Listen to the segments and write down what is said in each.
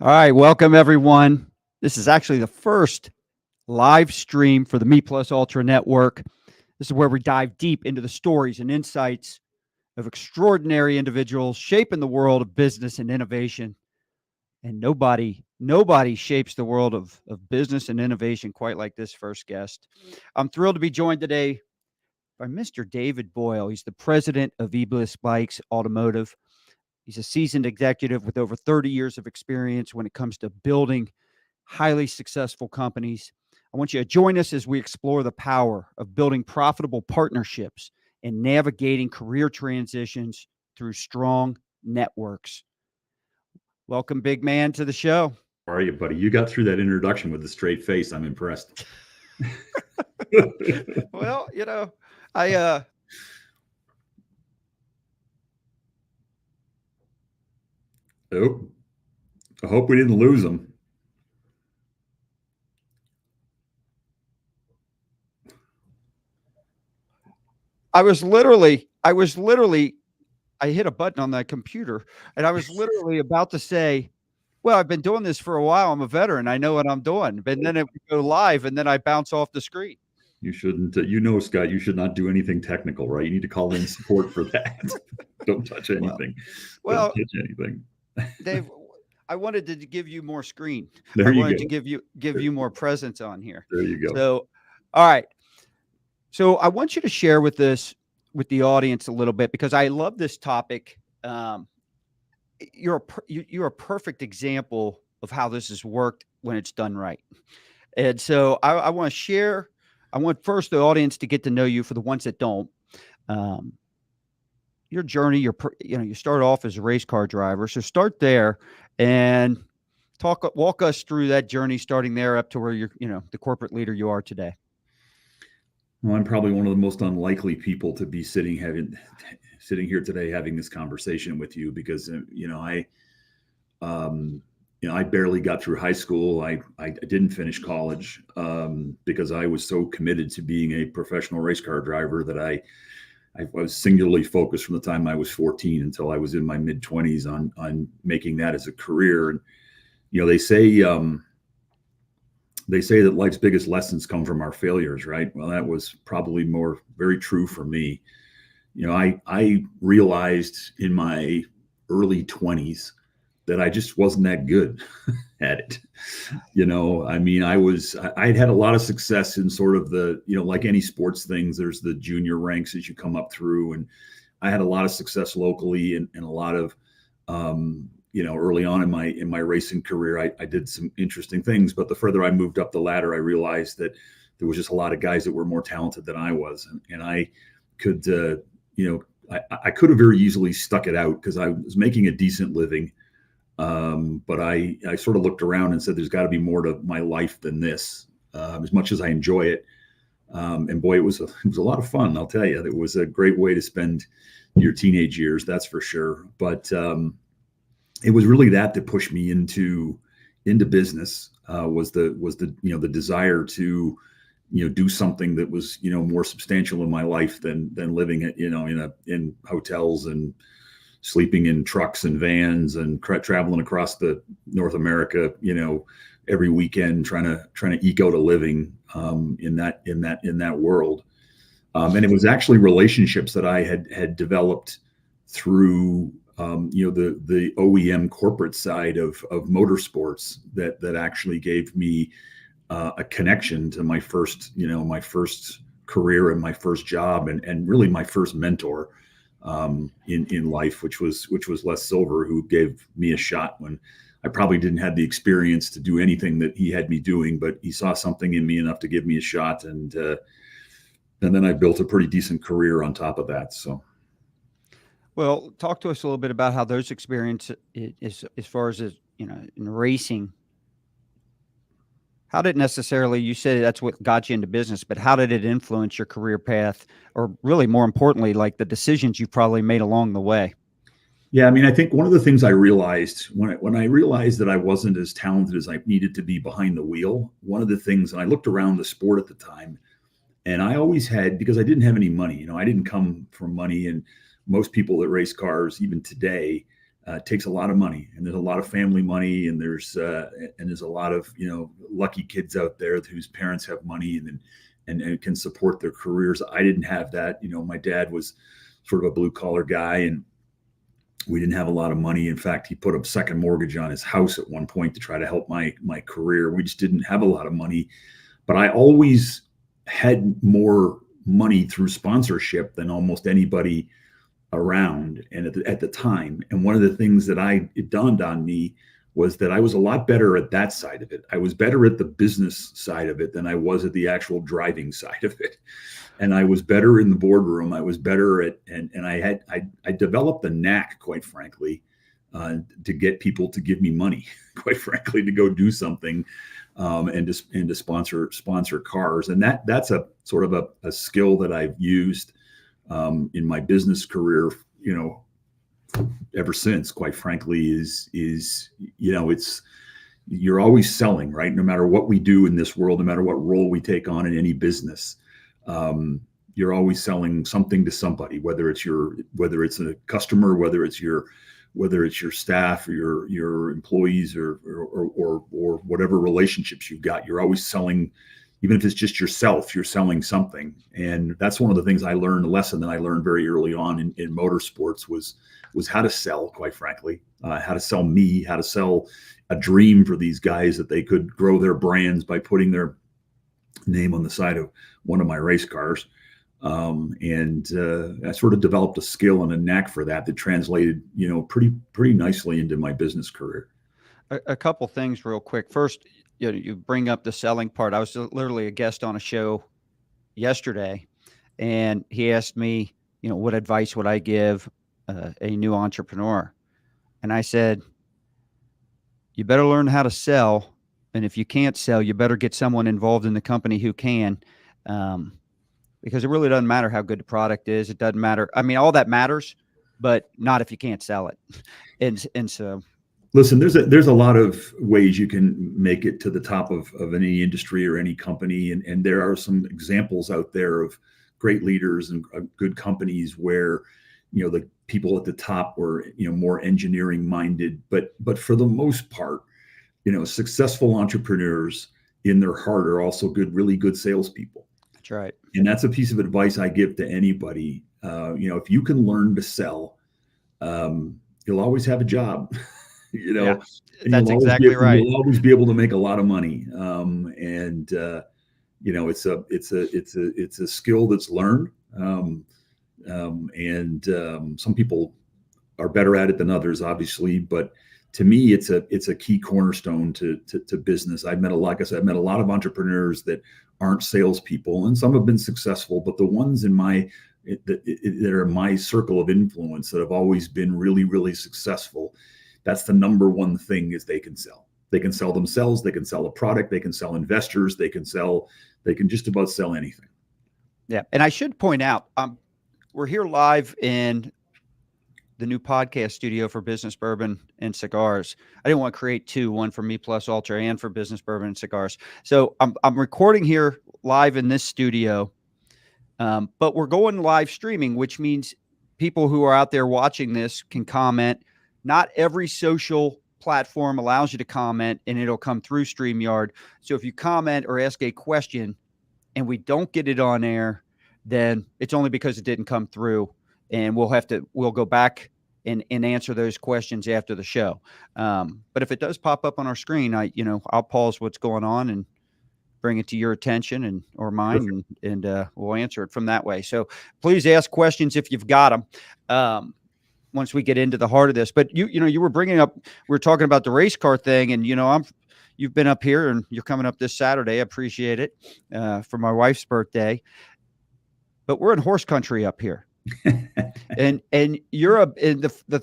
All right, welcome everyone. This is actually the first live stream for the Me Plus Ultra Network. This is where we dive deep into the stories and insights of extraordinary individuals shaping the world of business and innovation. And nobody shapes the world of business and innovation quite like this first guest. I'm thrilled to be joined today by Mr. David Boyle. He's the president of eBliss Bikes Automotive. He's a seasoned executive with over 30 years of experience when it comes to building highly successful companies. I want you to join us as we explore the power of building profitable partnerships and navigating career transitions through strong networks. Welcome, big man, to the show. How are you, buddy? You got through that introduction with a straight face. I'm impressed. Well, I Oh, I hope we didn't lose them. I hit a button on that computer and I was literally about to say, well, I've been doing this for a while. I'm a veteran. I know what I'm doing. But then it would go live and then I bounce off the screen. You shouldn't, Scott, you should not do anything technical, right? You need to call in support for that. Don't touch anything. Well, don't touch anything. Dave, I wanted to give you more screen. There you wanted go. to give you more presence on here. There you go. So, all right. So I want you to share with the audience a little bit, because I love this topic. You're a perfect example of how this has worked when it's done right. And so I want to share. I want first the audience to get to know you, for the ones that don't. Your journey, you started off as a race car driver. So start there and walk us through that journey, starting there up to where you're, the corporate leader you are today. Well, I'm probably one of the most unlikely people to be sitting here today having this conversation with you, because I barely got through high school. I didn't finish college because I was so committed to being a professional race car driver that I was singularly focused from the time I was 14 until I was in my mid-20s on making that as a career. And they say that life's biggest lessons come from our failures, right? Well, that was probably very true for me. I realized in my early 20s that I just wasn't that good at it. I'd had a lot of success in sort of the, like any sports things, there's the junior ranks as you come up through. And I had a lot of success locally and a lot of, early on in my racing career, I did some interesting things. But the further I moved up the ladder, I realized that there was just a lot of guys that were more talented than I was. And I could, I could have very easily stuck it out because I was making a decent living. But I sort of looked around and said, there's got to be more to my life than this, as much as I enjoy it. And boy, it was a lot of fun. I'll tell you, it was a great way to spend your teenage years. That's for sure. But, it was really that pushed me into in-business, was the desire to, do something that was, more substantial in my life than living at, in hotels and sleeping in trucks and vans and traveling across the North America, every weekend, trying to eke out a living, in that world. And it was actually relationships that I had developed through, the OEM corporate side of motorsports that actually gave me a connection to my first career and my first job and really my first mentor in life, which was Les Silver, who gave me a shot when I probably didn't have the experience to do anything that he had me doing, but he saw something in me enough to give me a shot. And then I built a pretty decent career on top of that. So. Well, talk to us a little bit about how those experiences, as far as, in racing, how did necessarily, you said that's what got you into business, but how did it influence your career path, or really more importantly, like the decisions you probably made along the way? Yeah, I think one of the things I realized when I realized that I wasn't as talented as I needed to be behind the wheel, one of the things, and I looked around the sport at the time, and I always had, because I didn't have any money, I didn't come from money, and most people that race cars, even today, It takes a lot of money, and there's a lot of family money, and there's a lot of lucky kids out there whose parents have money and can support their careers. I didn't have that. My dad was sort of a blue collar guy, and we didn't have a lot of money. In fact, he put a second mortgage on his house at one point to try to help my career. We just didn't have a lot of money, but I always had more money through sponsorship than almost anybody around and at the time. And one of the things that it dawned on me was that I was a lot better at that side of it. I was better at the business side of it than I was at the actual driving side of it. And I was better in the boardroom. I was better at, and I developed a knack, quite frankly, to get people to give me money, quite frankly, to go do something, and to sponsor cars. And that's a sort of a skill that I've used in my business career, ever since, quite frankly, is it's, you're always selling, right? No matter what we do in this world, no matter what role we take on in any business, you're always selling something to somebody, whether it's a customer, whether it's your staff or your employees or whatever relationships you've got. You're always selling. Even if it's just yourself, you're selling something. And that's one of the things I learned, a lesson that I learned very early on in motorsports was how to sell, quite frankly, how to sell me, how to sell a dream for these guys that they could grow their brands by putting their name on the side of one of my race cars. And I sort of developed a skill and a knack for that translated, pretty nicely into my business career. A couple things real quick. First, you bring up the selling part. I was literally a guest on a show yesterday, and he asked me, what advice would I give a new entrepreneur? And I said, you better learn how to sell. And if you can't sell, you better get someone involved in the company who can, because it really doesn't matter how good the product is. It doesn't matter. I mean, all that matters, but not if you can't sell it. And so, listen, there's a lot of ways you can make it to the top of any industry or any company. And there are some examples out there of great leaders and good companies where, the people at the top were, more engineering minded, but for the most part, successful entrepreneurs in their heart are also really good salespeople. That's right. And that's a piece of advice I give to anybody. If you can learn to sell, you'll always have a job. Yeah, that's exactly right. You'll always be able to make a lot of money. It's a skill that's learned. Some people are better at it than others, obviously, but to me, it's a key cornerstone to business. I've met a lot of entrepreneurs that aren't salespeople, and some have been successful, but the ones that are in my circle of influence that have always been really, really successful, that's the number one thing is they can sell. They can sell themselves. They can sell a product. They can sell investors. They can just about sell anything. Yeah. And I should point out, we're here live in the new podcast studio for Business Bourbon and Cigars. I didn't want to create two, one for Me Plus Ultra and for Business Bourbon and Cigars. So I'm recording here live in this studio, but we're going live streaming, which means people who are out there watching this can comment. Not every social platform allows you to comment, and it'll come through StreamYard. So if you comment or ask a question and we don't get it on air, then it's only because it didn't come through, and we'll go back and answer those questions after the show. But if it does pop up on our screen, I'll pause what's going on and bring it to your attention or mine, and we'll answer it from that way. So please ask questions if you've got them. Once we get into the heart of this, but you were bringing up, we're talking about the race car thing, and you've been up here and you're coming up this Saturday. I appreciate it, for my wife's birthday, but we're in horse country up here. and you're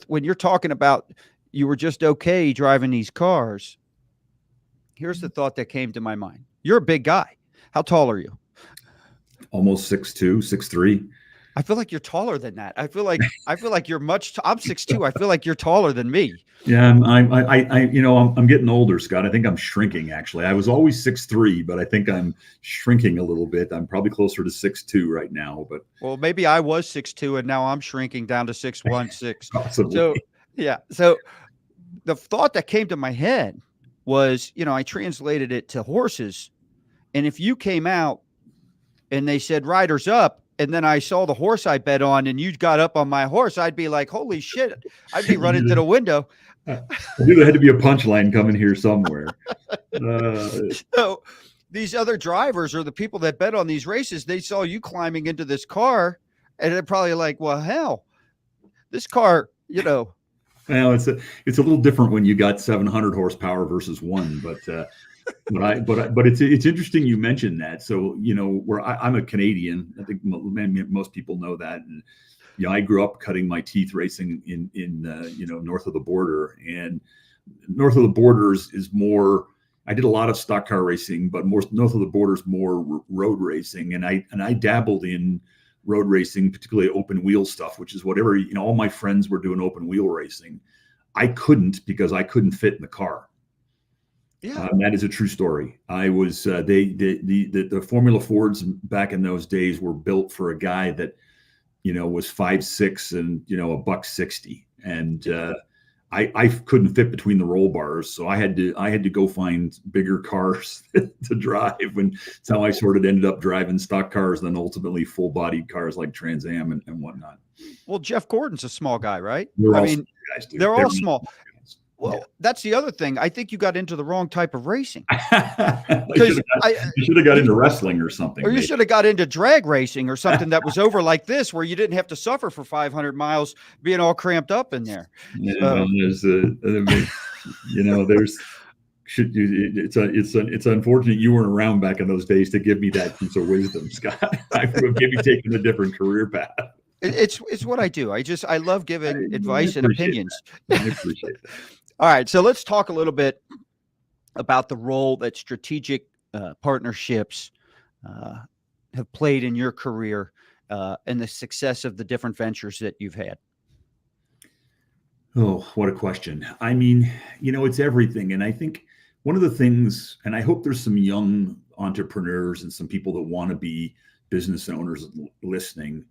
when you're talking about, you were just okay driving these cars. Here's the thought that came to my mind. You're a big guy. How tall are you? Almost 6'2", 6'3". I feel like you're taller than that. I feel like you're I'm 6'2". I feel like you're taller than me. Yeah, I'm getting older, Scott. I think I'm shrinking, actually. I was always 6'3", but I think I'm shrinking a little bit. I'm probably closer to 6'2" right now. But well, maybe I was 6'2", and now I'm shrinking down to 6'1", 6. Possibly. So Yeah. So the thought that came to my head was, I translated it to horses. And if you came out and they said riders up, and then I saw the horse I bet on and you got up on my horse, I'd be like, holy shit. I'd be running to the window. I knew there had to be a punchline coming here somewhere. So these other drivers or the people that bet on these races, they saw you climbing into this car and they're probably like, well, hell, this car, Well, it's a little different when you got 700 horsepower versus one, but it's interesting you mentioned that. So where I'm a Canadian, I think most people know that, and I grew up cutting my teeth racing in north of the border, and north of the border is more. I did a lot of stock car racing, but more north of the border is more road racing, and I dabbled in road racing, particularly open wheel stuff, which is whatever, all my friends were doing open wheel racing. I couldn't because I couldn't fit in the car. Yeah. That is a true story. I was, the Formula Fords back in those days were built for a guy that, was 5'6" and, $160. And, I couldn't fit between the roll bars, so I had to go find bigger cars to drive, and that's how I sort of ended up driving stock cars, then ultimately full-bodied cars like Trans Am and whatnot. Well, Jeff Gordon's a small guy, right? Guys, they're all small. Well, that's the other thing. I think you got into the wrong type of racing. You should have got into wrestling or something. Or you should have got into drag racing or something that was over like this, where you didn't have to suffer for 500 miles being all cramped up in there. It's unfortunate you weren't around back in those days to give me that piece of wisdom, Scott. I would have maybe taken a different career path. It's what I do. I love giving advice and opinions. I appreciate that. All right. So let's talk a little bit about the role that strategic partnerships have played in your career and the success of the different ventures that you've had. Oh, what a question. I mean, it's everything. And I think one of the things, and I hope there's some young entrepreneurs and some people that want to be business owners listening,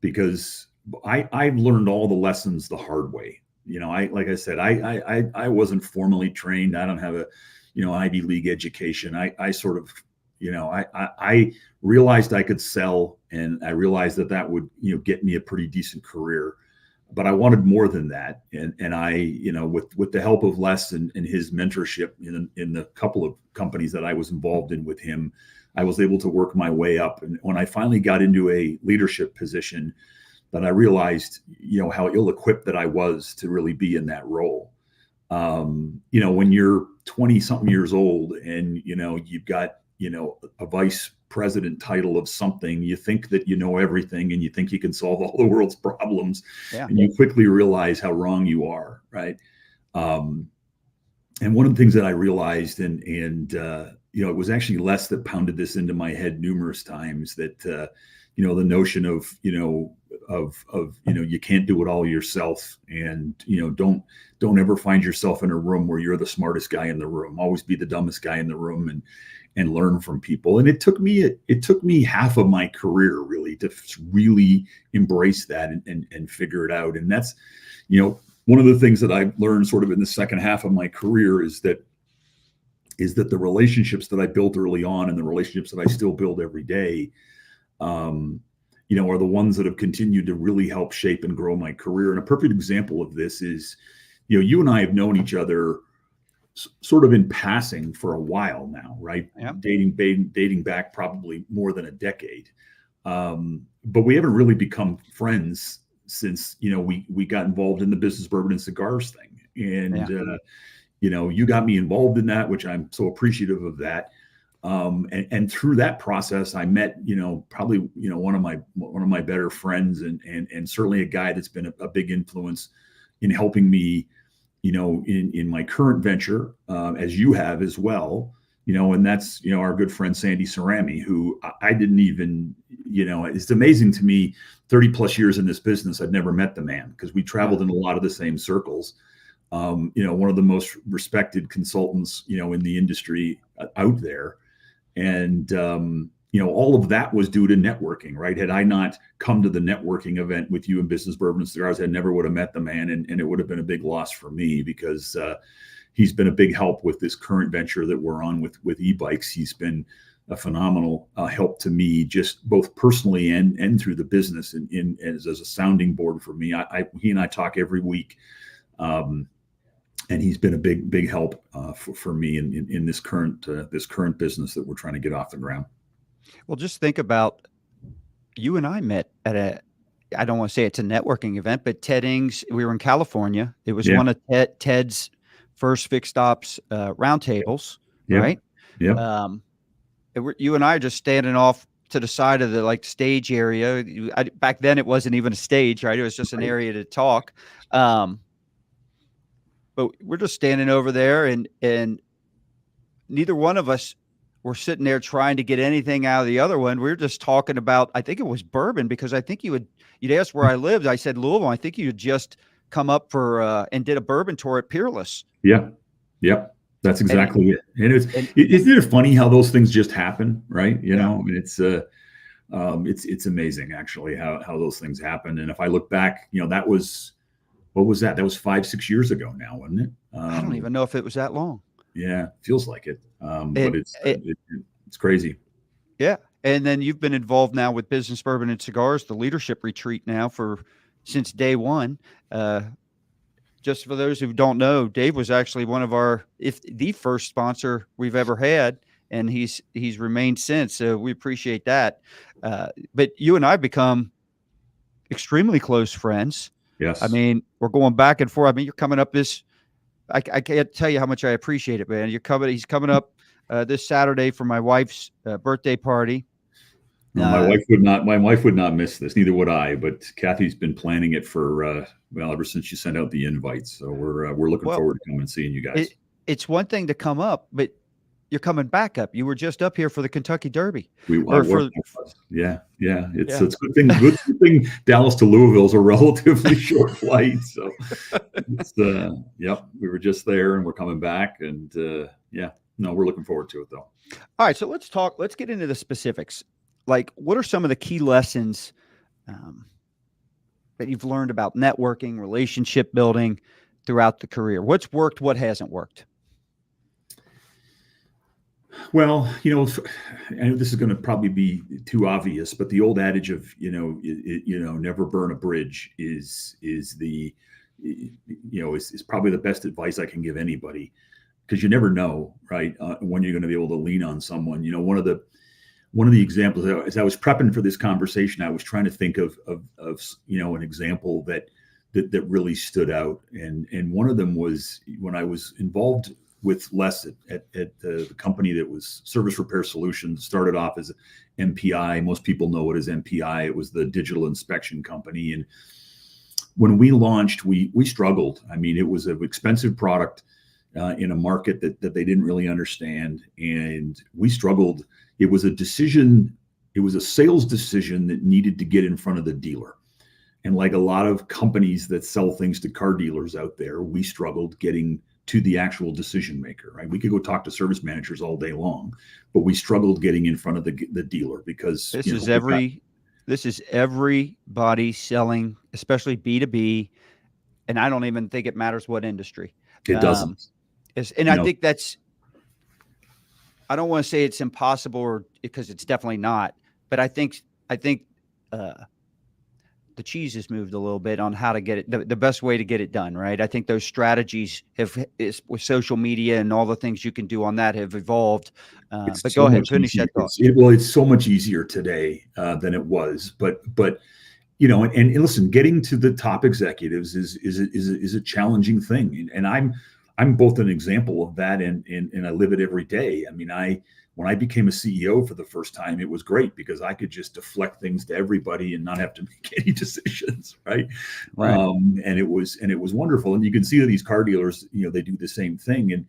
because I've learned all the lessons the hard way. Like I said, I wasn't formally trained. I don't have a, Ivy League education. I sort of, I realized I could sell, and I realized that would, get me a pretty decent career, but I wanted more than that. And I, with the help of Les and his mentorship in the couple of companies that I was involved in with him, I was able to work my way up. And when I finally got into a leadership position, that I realized, how ill-equipped that I was to really be in that role. When you're 20 something years old and, you've got, a vice president title of something, you think that you know everything and you think you can solve all the world's problems. Yeah. And you quickly realize how wrong you are. Right. And one of the things that I realized, and it was actually Les that pounded this into my head numerous times, that, the notion of, you can't do it all yourself, and, don't ever find yourself in a room where you're the smartest guy in the room. Always be the dumbest guy in the room and learn from people. And it took me half of my career really to really embrace that and figure it out. And that's, one of the things that I learned sort of in the second half of my career is that the relationships that I built early on and the relationships that I still build every day, are the ones that have continued to really help shape and grow my career. And a perfect example of this is, you and I have known each other sort of in passing for a while now, right? Yeah. Dating back probably more than a decade. But we haven't really become friends since, we got involved in the business bourbon and cigars thing. And, you got me involved in that, which I'm so appreciative of that. And through that process, I met, probably, one of my better friends, and certainly a guy that's been a big influence in helping me, in my current venture, as you have as well, and that's, our good friend, Sandy Cerami, who I didn't even, it's amazing to me, 30 plus years in this business, I've never met the man, because we traveled in a lot of the same circles. One of the most respected consultants, in the industry out there. And, all of that was due to networking, right? Had I not come to the networking event with you in Business Bourbon and Cigars, I never would have met the man, and it would have been a big loss for me, because he's been a big help with this current venture that we're on with e-bikes. He's been a phenomenal help to me, just both personally and through the business, and as a sounding board for me. He and I talk every week, and he's been a big help for me in this current business that we're trying to get off the ground. Well, just think about, you and I met at I don't want to say it's a networking event, but Ted Ings, we were in California. It was one of Ted's first fixed ops roundtables, right? Yeah. You and I are just standing off to the side of the stage area. Back then it wasn't even a stage, right? It was just an area to talk. But we're just standing over there, and neither one of us were sitting there trying to get anything out of the other one. We were just talking about, I think it was bourbon, because I think you'd asked where I lived. I said Louisville. I think you had just come up for and did a bourbon tour at Peerless. Yeah. Yep. That's exactly it. And isn't it funny how those things just happen, right? I mean, it's amazing actually how those things happen. And if I look back, what was that? That was 5-6 years ago now, wasn't it? I don't even know if it was that long. Yeah, feels like it. But it's crazy. Yeah. And then you've been involved now with Business Bourbon and Cigars, the leadership retreat now since day one. Just for those who don't know, Dave was actually one of the first sponsor we've ever had, and he's remained since. So we appreciate that. But you and I become extremely close friends. Yes. I mean, we're going back and forth. I mean, you're coming up I can't tell you how much I appreciate it, man. He's coming up this Saturday for my wife's birthday party. No, my wife would not miss this. Neither would I. But Kathy's been planning it for ever since she sent out the invites. So we're looking forward to coming and seeing you guys. It's one thing to come up, but you're coming back up. You were just up here for the Kentucky Derby. Yeah. It's a good thing. Good thing Dallas to Louisville is a relatively short flight. So we were just there and we're coming back, and we're looking forward to it though. All right, so let's get into the specifics. Like, what are some of the key lessons that you've learned about networking, relationship building throughout the career? What's worked? What hasn't worked? Well, I know this is going to probably be too obvious, but the old adage of never burn a bridge is probably the best advice I can give anybody, because you never know, right, when you're going to be able to lean on someone. One of the examples, as I was prepping for this conversation, I was trying to think of an example that really stood out, and one of them was when I was involved with Les at the company that was Service Repair Solutions. Started off as MPI. Most people know it as MPI. It was the digital inspection company, and when we launched, we struggled. I mean, it was an expensive product in a market that they didn't really understand, and we struggled. It was a decision. It was a sales decision that needed to get in front of the dealer. And like a lot of companies that sell things to car dealers out there, we struggled getting to the actual decision maker, right? We could go talk to service managers all day long, but we struggled getting in front of the dealer, because this is everybody selling, especially B2B. And I don't even think it matters what industry. It doesn't. I think that's, I don't want to say it's impossible, because it's definitely not, but I think the cheese has moved a little bit on how to get it, the best way to get it done, right? I think those strategies with social media and all the things you can do on that have evolved. But go ahead, finish that thought. It's so much easier today than it was, but and listen, getting to the top executives is a challenging thing, and I'm both an example of that, and I live it every day. I mean, when I became a CEO for the first time, it was great because I could just deflect things to everybody and not have to make any decisions, right? And it was wonderful. And you can see that these car dealers, they do the same thing. And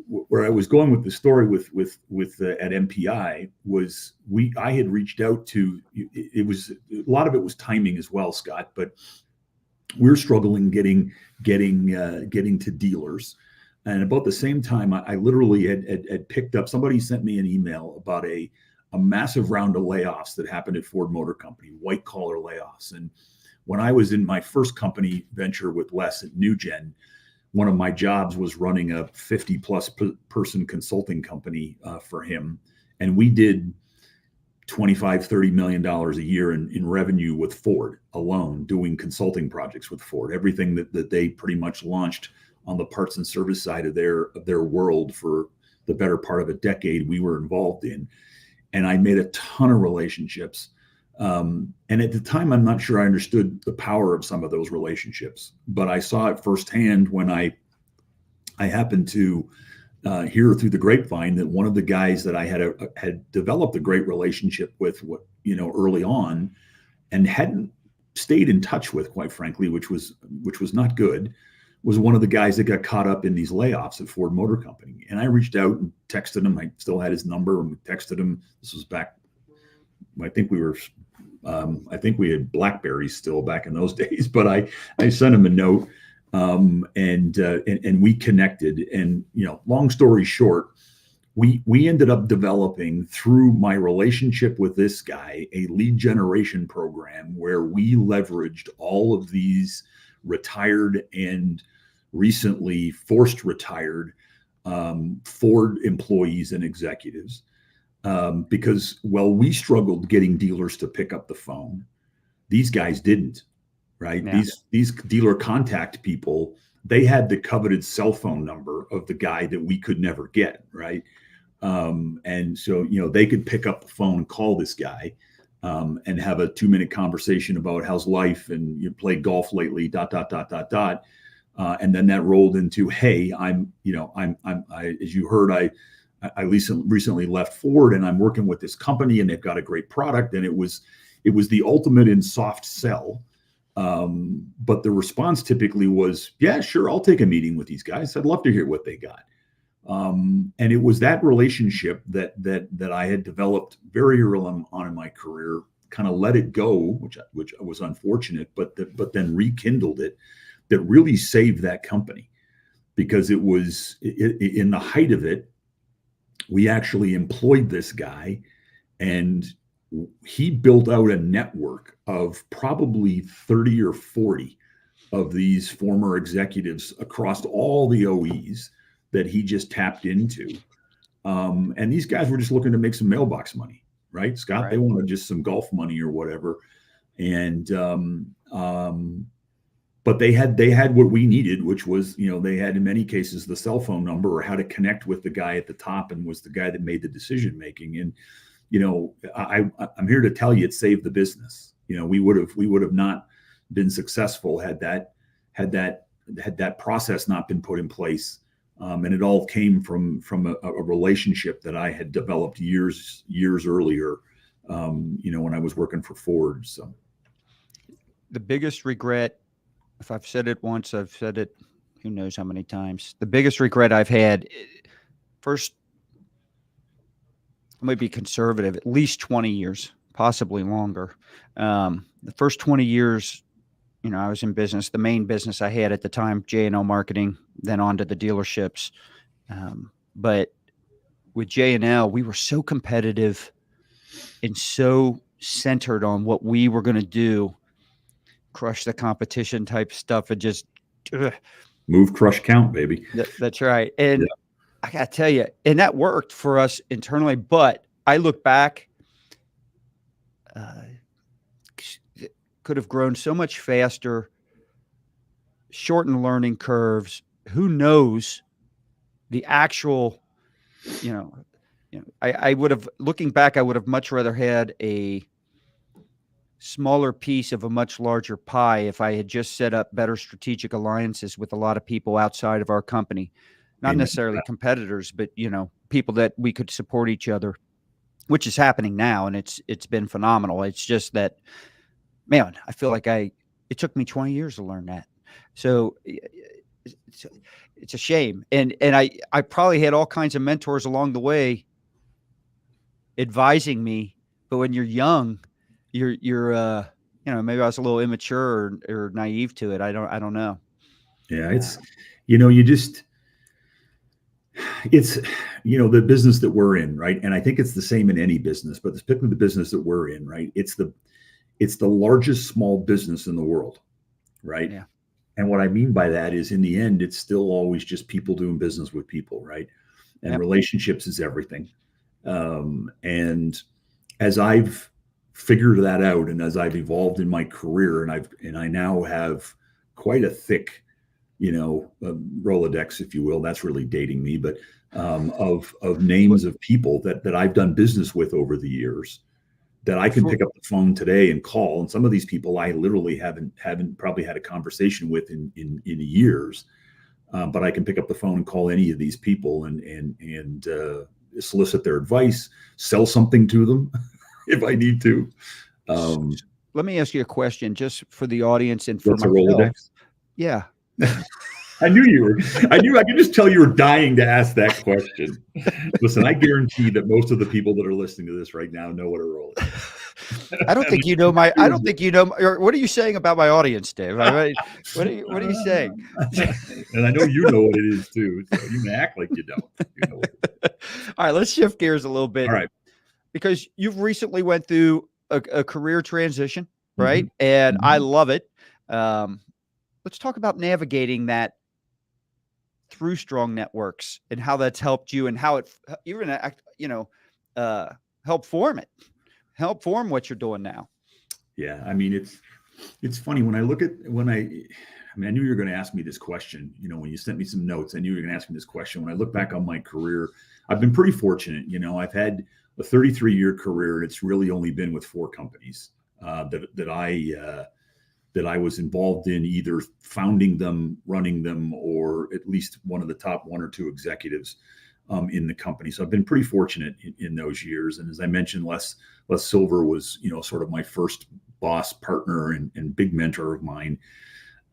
where I was going with the story with at MPI was I had reached out to, it was a lot of it was timing as well, Scott, but we're struggling getting to dealers. And about the same time, I literally had picked up, somebody sent me an email about a a massive round of layoffs that happened at Ford Motor Company, white collar layoffs. And when I was in my first company venture with Les at NewGen, one of my jobs was running a 50 plus person consulting company for him. And we did $25-30 million a year in revenue with Ford alone, doing consulting projects with Ford. Everything that they pretty much launched on the parts and service side of their world for the better part of a decade, we were involved in. And I made a ton of relationships. And at the time, I'm not sure I understood the power of some of those relationships, but I saw it firsthand when I happened to hear through the grapevine that one of the guys that I had developed a great relationship with, early on, and hadn't stayed in touch with, quite frankly, which was not good, was one of the guys that got caught up in these layoffs at Ford Motor Company. And I reached out and texted him. I still had his number, and we texted him. This was back, I think we had Blackberries still back in those days, but I sent him a note, and we connected. And, long story short, we ended up developing, through my relationship with this guy, a lead generation program where we leveraged all of these retired and recently forced retired Ford employees and executives. Because while we struggled getting dealers to pick up the phone, these guys didn't, right? Yeah. These dealer contact people, they had the coveted cell phone number of the guy that we could never get, right? And so, they could pick up the phone and call this guy and have a 2-minute conversation about how's life and you played golf lately, ... And then that rolled into, hey, I, as you heard, I recently left Ford and I'm working with this company and they've got a great product. And it was the ultimate in soft sell. But the response typically was, yeah, sure, I'll take a meeting with these guys. I'd love to hear what they got. And it was that relationship that I had developed very early on in my career, kind of let it go, which was unfortunate, but then rekindled it, that really saved that company, because it was in the height of it. We actually employed this guy, and he built out a network of probably 30 or 40 of these former executives across all the OEs that he just tapped into. And these guys were just looking to make some mailbox money, right, Scott? Right. They wanted just some golf money or whatever. And, but they had what we needed, which was, they had in many cases the cell phone number or how to connect with the guy at the top, and was the guy that made the decision making. And, I'm here to tell you, it saved the business. We would have not been successful had that process not been put in place. And it all came from a relationship that I had developed years earlier, when I was working for Ford. So the biggest regret, if I've said it once, I've said it who knows how many times. The biggest regret I've had, first, I might be conservative, at least 20 years, possibly longer. The first 20 years, I was in business. The main business I had at the time, J&L Marketing, then on to the dealerships. But with J&L, we were so competitive and so centered on what we were going to do, crush the competition type stuff, and just move, crush, count, baby. That's right. And I got to tell you, and that worked for us internally, but I look back, could have grown so much faster, shortened learning curves. Who knows the actual, I would have, looking back, I would have much rather had a smaller piece of a much larger pie if I had just set up better strategic alliances with a lot of people outside of our company, not necessarily competitors, but, people that we could support each other, which is happening now. And it's been phenomenal. It's just that, man, I feel like it took me 20 years to learn that. So it's a shame. And I probably had all kinds of mentors along the way advising me, but when you're young, you're maybe I was a little immature or naive to it. I don't know. Yeah. It's, you just, It's, the business that we're in, right? And I think it's the same in any business, but particularly the business that we're in, right? It's the largest small business in the world, right? Yeah. And what I mean by that is, in the end, it's still always just people doing business with people, right? And Yep. relationships is everything. And as I've figured that out, and as I've evolved in my career, and I now have quite a thick, Rolodex, if you will. That's really dating me, but of names of people that I've done business with over the years, that I can Before, pick up the phone today and call. And some of these people I literally haven't probably had a conversation with in years, but I can pick up the phone and call any of these people and solicit their advice, sell something to them if I need to. let me ask you a question just for the audience and for What's a myself. Rolodex? Yeah. I knew I could just tell you were dying to ask that question. Listen, I guarantee that most of the people that are listening to this right now know what a Rolodex is. I don't think you know I don't think you know. Or what are you saying about my audience, Dave? What are you saying? And I know you know what it is too. So you can act like you don't. You know what it is. All right, let's shift gears a little bit. All right. Because you've recently went through a career transition, right? Mm-hmm. And I Mm-hmm. love it. Let's talk about navigating that through strong networks and how that's helped you and how it even help form what you're doing now. Yeah, I mean it's funny when I look at I knew you were going to ask me this question. When you sent me some notes, I knew you were going to ask me this question. When I look back on my career, I've been pretty fortunate. I've had a 33-year career, and it's really only been with 4 companies that I was involved in, either founding them, running them, or at least one of the top 1 or 2 executives in the company. So I've been pretty fortunate in those years. And as I mentioned, Les Silver was, sort of my first boss, partner, and big mentor of mine.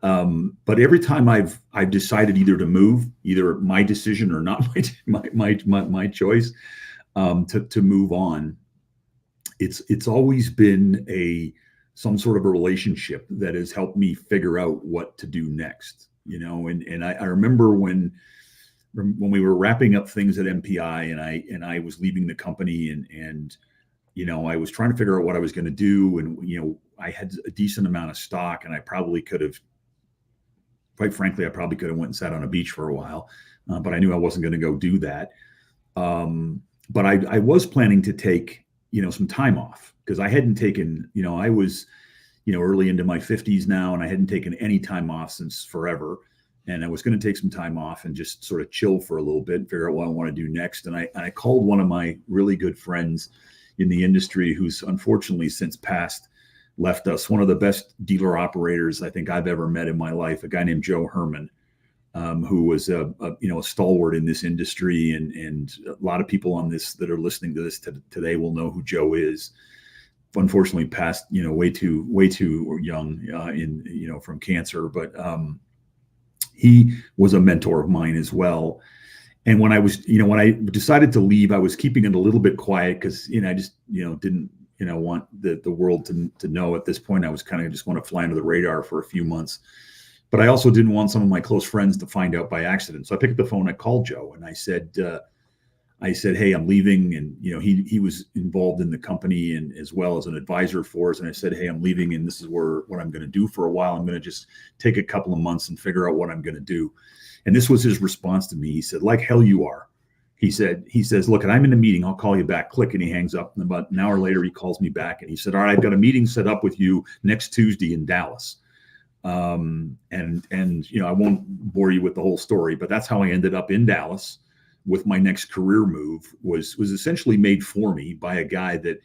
But every time I've decided either to move, either my decision or not my choice, to move on, it's always been some sort of a relationship that has helped me figure out what to do next. And I remember when we were wrapping up things at MPI, and I was leaving the company, and I was trying to figure out what I was going to do, and I had a decent amount of stock, and I probably could have, quite frankly, went and sat on a beach for a while, but I knew I wasn't going to go do that. But I was planning to take some time off, because I hadn't taken, I was early into my 50s now, and I hadn't taken any time off since forever. And I was going to take some time off and just sort of chill for a little bit, figure out what I want to do next. And I called one of my really good friends in the industry, who's unfortunately since left us, one of the best dealer operators I think I've ever met in my life, a guy named Joe Herman, who was a stalwart in this industry. And a lot of people on this that are listening to this today will know who Joe is. Unfortunately passed, way too young, from cancer. But he was a mentor of mine as well. And when when I decided to leave, I was keeping it a little bit quiet, because, I just, didn't, want the world to know at this point. I was kind of just want to fly under the radar for a few months. But I also didn't want some of my close friends to find out by accident. So I picked up the phone, I called Joe, and I said, hey, I'm leaving. And, he was involved in the company, and as well as an advisor for us. And I said, hey, I'm leaving, and this is what I'm going to do for a while. I'm going to just take a couple of months and figure out what I'm going to do. And this was his response to me. He said, like hell you are. He says, look, and I'm in a meeting, I'll call you back. Click. And he hangs up. And about an hour later, he calls me back, and he said, all right, I've got a meeting set up with you next Tuesday in Dallas. And I won't bore you with the whole story, but that's how I ended up in Dallas with my next career move. Was essentially made for me by a guy that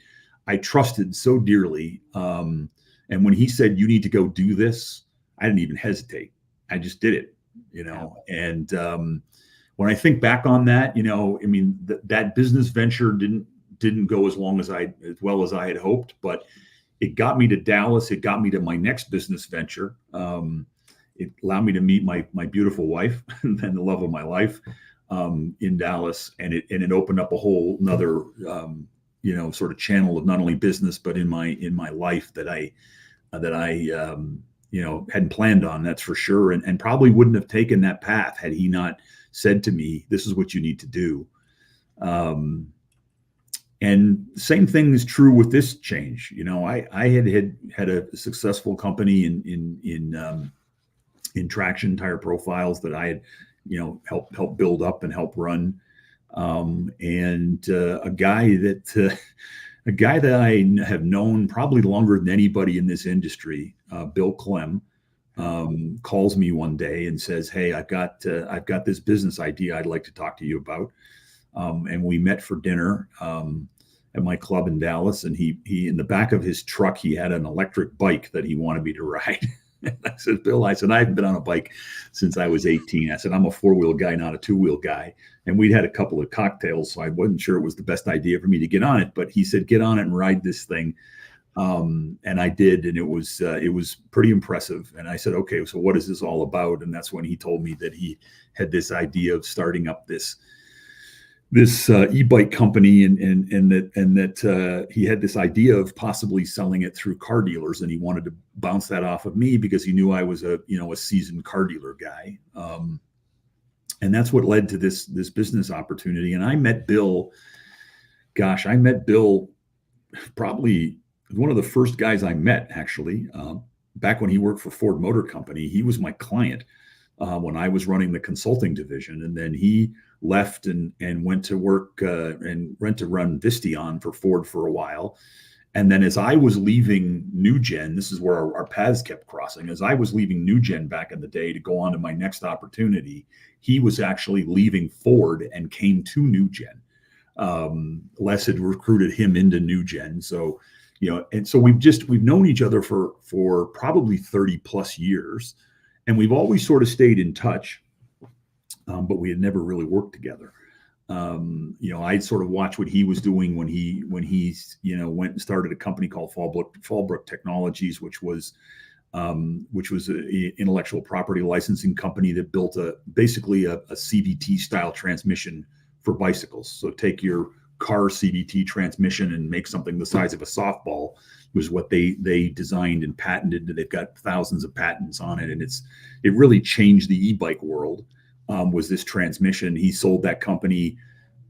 I trusted so dearly. And when he said, you need to go do this, I didn't even hesitate. I just did it, and when I think back on that, that business venture didn't go as well as I had hoped, but it got me to Dallas. It got me to my next business venture. It allowed me to meet my beautiful wife and the love of my life in Dallas, and it opened up a whole another sort of channel of not only business but in my life that I hadn't planned on. That's for sure, and probably wouldn't have taken that path had he not said to me, this is what you need to do. And same thing is true with this change. You know, I had a successful company in traction tire profiles that I had, you know, helped build up and help run. And a guy that I have known probably longer than anybody in this industry, Bill Clem, calls me one day and says, "Hey, I've got this business idea I'd like to talk to you about." And we met for dinner at my club in Dallas. And he in the back of his truck, he had an electric bike that he wanted me to ride. And I said, "Bill," I said, "I haven't been on a bike since I was 18. I said, "I'm a four-wheel guy, not a two-wheel guy." And we'd had a couple of cocktails, so I wasn't sure it was the best idea for me to get on it. But he said, "Get on it and ride this thing." And I did, and it was pretty impressive. And I said, "Okay, so what is this all about?" And that's when he told me that he had this idea of starting up this e-bike company, and that he had this idea of possibly selling it through car dealers, and he wanted to bounce that off of me because he knew I was a seasoned car dealer guy. And that's what led to this business opportunity. And I met Bill. Gosh, I met Bill probably one of the first guys I met, actually, back when he worked for Ford Motor Company. He was my client when I was running the consulting division, and then he left and went to work and to run Visteon for Ford for a while. And then as I was leaving NewGen, this is where our paths kept crossing. As I was leaving NewGen back in the day to go on to my next opportunity, he was actually leaving Ford and came to NewGen. Les had recruited him into NewGen. So, and so we've known each other for probably 30 plus years, and we've always sort of stayed in touch. But we had never really worked together. I'd sort of watched what he was doing when he went and started a company called Fallbrook Technologies, which was an intellectual property licensing company that built basically a CVT style transmission for bicycles. So take your car CVT transmission and make something the size of a softball was what they designed and patented. They've got thousands of patents on it, and it really changed the e-bike world. Was this transmission. He sold that company,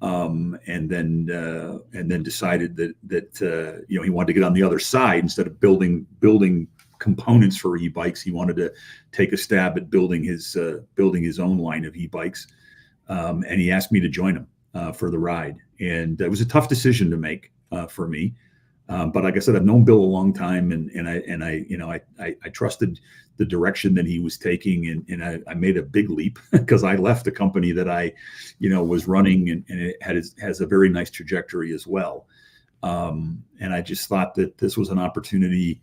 and then decided that he wanted to get on the other side. Instead of building components for e-bikes, he wanted to take a stab at building his own line of e-bikes. And he asked me to join him for the ride, and it was a tough decision to make for me. But like I said, I've known Bill a long time, and I trusted the direction that he was taking, and I made a big leap because I left the company that I, was running, and it has a very nice trajectory as well. And I just thought that this was an opportunity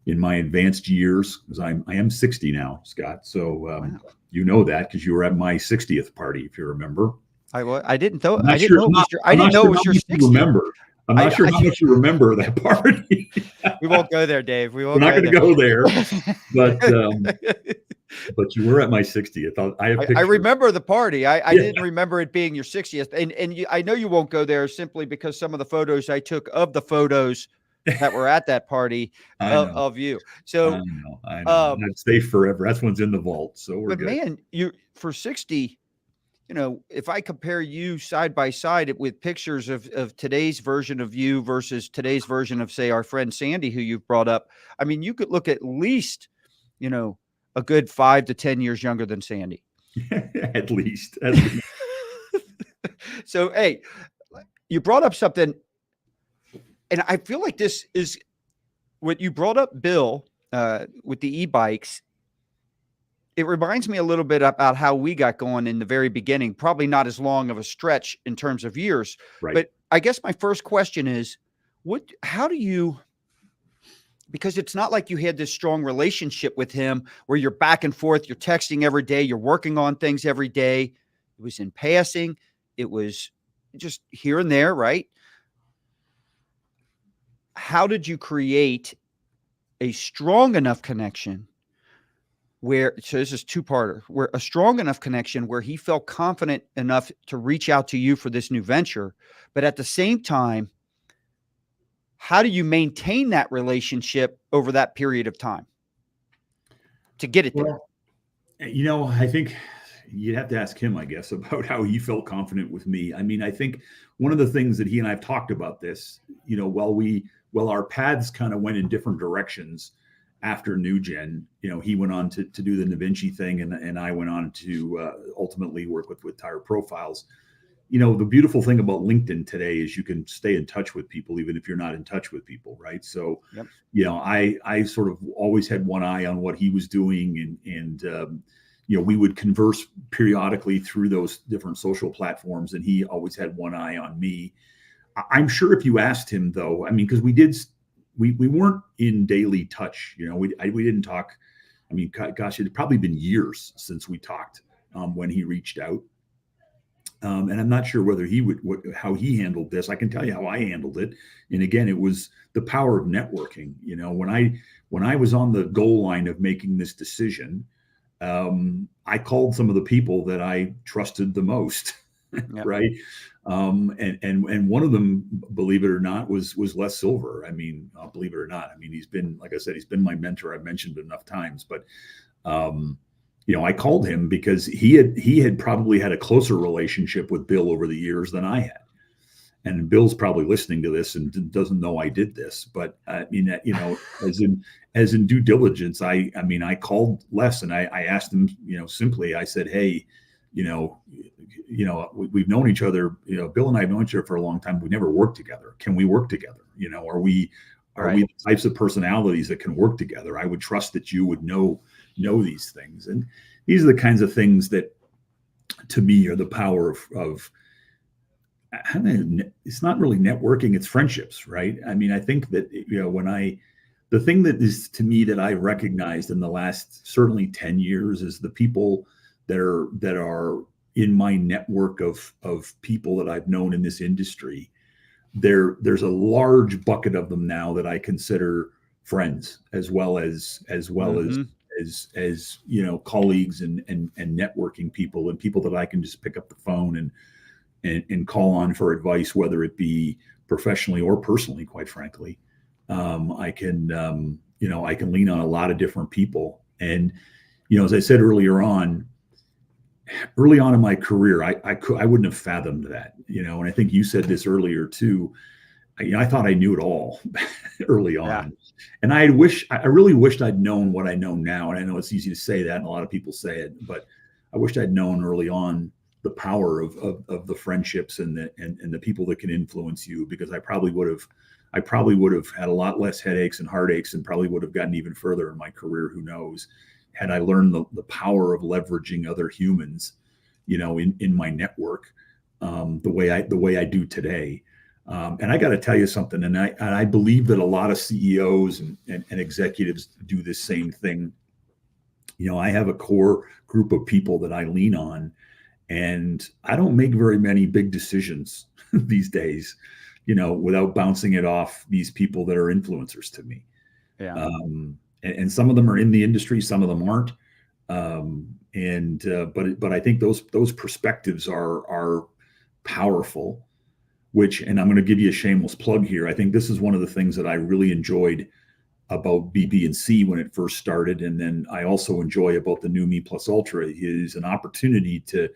in my advanced years, because I am 60 now, Scott. So Wow. You know that because you were at my 60th party, if you remember. I didn't know it was your 60th. Remember. I'm not sure how much you remember that party. We won't go there, Dave. We're not going to go there. But you were at my 60th. I remember the party. I didn't remember it being your 60th. And I know you won't go there simply because some of the photos I took of the photos that were at that party of you. So I know. I'd stay forever. That's one's in the vault. So we're good. Man, you for 60. If I compare you side by side with pictures of today's version of you versus today's version of, say, our friend Sandy, who you've brought up, I mean, you could look at least, a good 5 to 10 years younger than Sandy. At least. So, hey, you brought up something, and I feel like this is what you brought up, Bill, with the e-bikes. It reminds me a little bit about how we got going in the very beginning, probably not as long of a stretch in terms of years, right. But I guess my first question is, how do you, because it's not like you had this strong relationship with him where you're back and forth, you're texting every day, you're working on things every day. It was in passing. It was just here and there, right? How did you create a strong enough connection so this is two-parter, where a strong enough connection where he felt confident enough to reach out to you for this new venture, but at the same time, how do you maintain that relationship over that period of time to get it there? I think, you'd have to ask him, I guess, about how he felt confident with me. I mean, I think one of the things that he and I've talked about this, while our paths kind of went in different directions after New Gen, he went on to do the Da Vinci thing, and I went on to ultimately work with Tire Profiles. The beautiful thing about LinkedIn today is you can stay in touch with people even if you're not in touch with people, right? So, Yep. I sort of always had one eye on what he was doing, and we would converse periodically through those different social platforms, and he always had one eye on me. I'm sure if you asked him, though, I mean, because we weren't in daily touch, we didn't talk. I mean, gosh, it had probably been years since we talked when he reached out. And I'm not sure whether how he handled this. I can tell you how I handled it. And again, it was the power of networking. When I was on the goal line of making this decision, I called some of the people that I trusted the most, Yep. right? And one of them, believe it or not, was Les Silver. I mean, believe it or not, I mean, he's been, like I said, he's been my mentor. I've mentioned it enough times, but I called him because he had probably had a closer relationship with Bill over the years than I had. And Bill's probably listening to this and doesn't know I did this, but I mean, as in due diligence, I called Les and I asked him, simply, I said, hey, we've known each other, Bill and I have known each other for a long time. We never worked together. Can we work together? Are we the types of personalities that can work together? I would trust that you would know these things. And these are the kinds of things that, to me, are the power of it's not really networking, it's friendships, right? I mean, I think that, the thing that is, to me, that I recognized in the last certainly 10 years is the people that are in my network of people that I've known in this industry. There's a large bucket of them now that I consider friends, as well as colleagues and networking people, and people that I can just pick up the phone and call on for advice, whether it be professionally or personally, quite frankly. I can lean on a lot of different people. And, as I said early on in my career, I wouldn't have fathomed that, and I think you said this earlier too. I thought I knew it all early on. Yeah. And I really wished I'd known what I know now. And I know it's easy to say that, and a lot of people say it, but I wished I'd known early on the power of the friendships and the people that can influence you, because I probably would have had a lot less headaches and heartaches, and probably would have gotten even further in my career. Who knows? Had I learned the power of leveraging other humans, in my network, the way I do today. And I got to tell you something, and I believe that a lot of CEOs and executives do this same thing. I have a core group of people that I lean on, and I don't make very many big decisions these days, without bouncing it off these people that are influencers to me. Yeah. And some of them are in the industry, some of them aren't. But I think those perspectives are powerful. And I'm going to give you a shameless plug here. I think this is one of the things that I really enjoyed about BB&C when it first started, and then I also enjoy about the new Me Plus Ultra, is an opportunity to,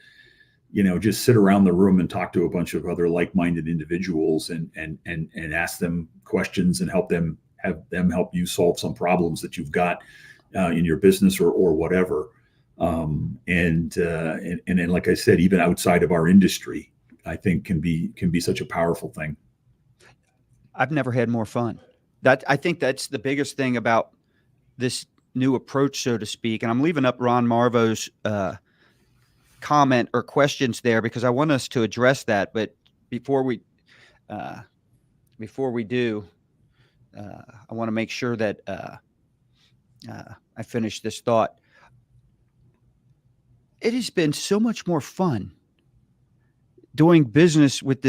just sit around the room and talk to a bunch of other like-minded individuals and ask them questions and have them help you solve some problems that you've got in your business or whatever. And then, like I said, even outside of our industry, I think can be such a powerful thing. I've never had more fun. I think that's the biggest thing about this new approach, so to speak. And I'm leaving up Ron Marvo's comment or questions there, because I want us to address that. But before we do, I want to make sure that I finish this thought. It has been so much more fun doing business with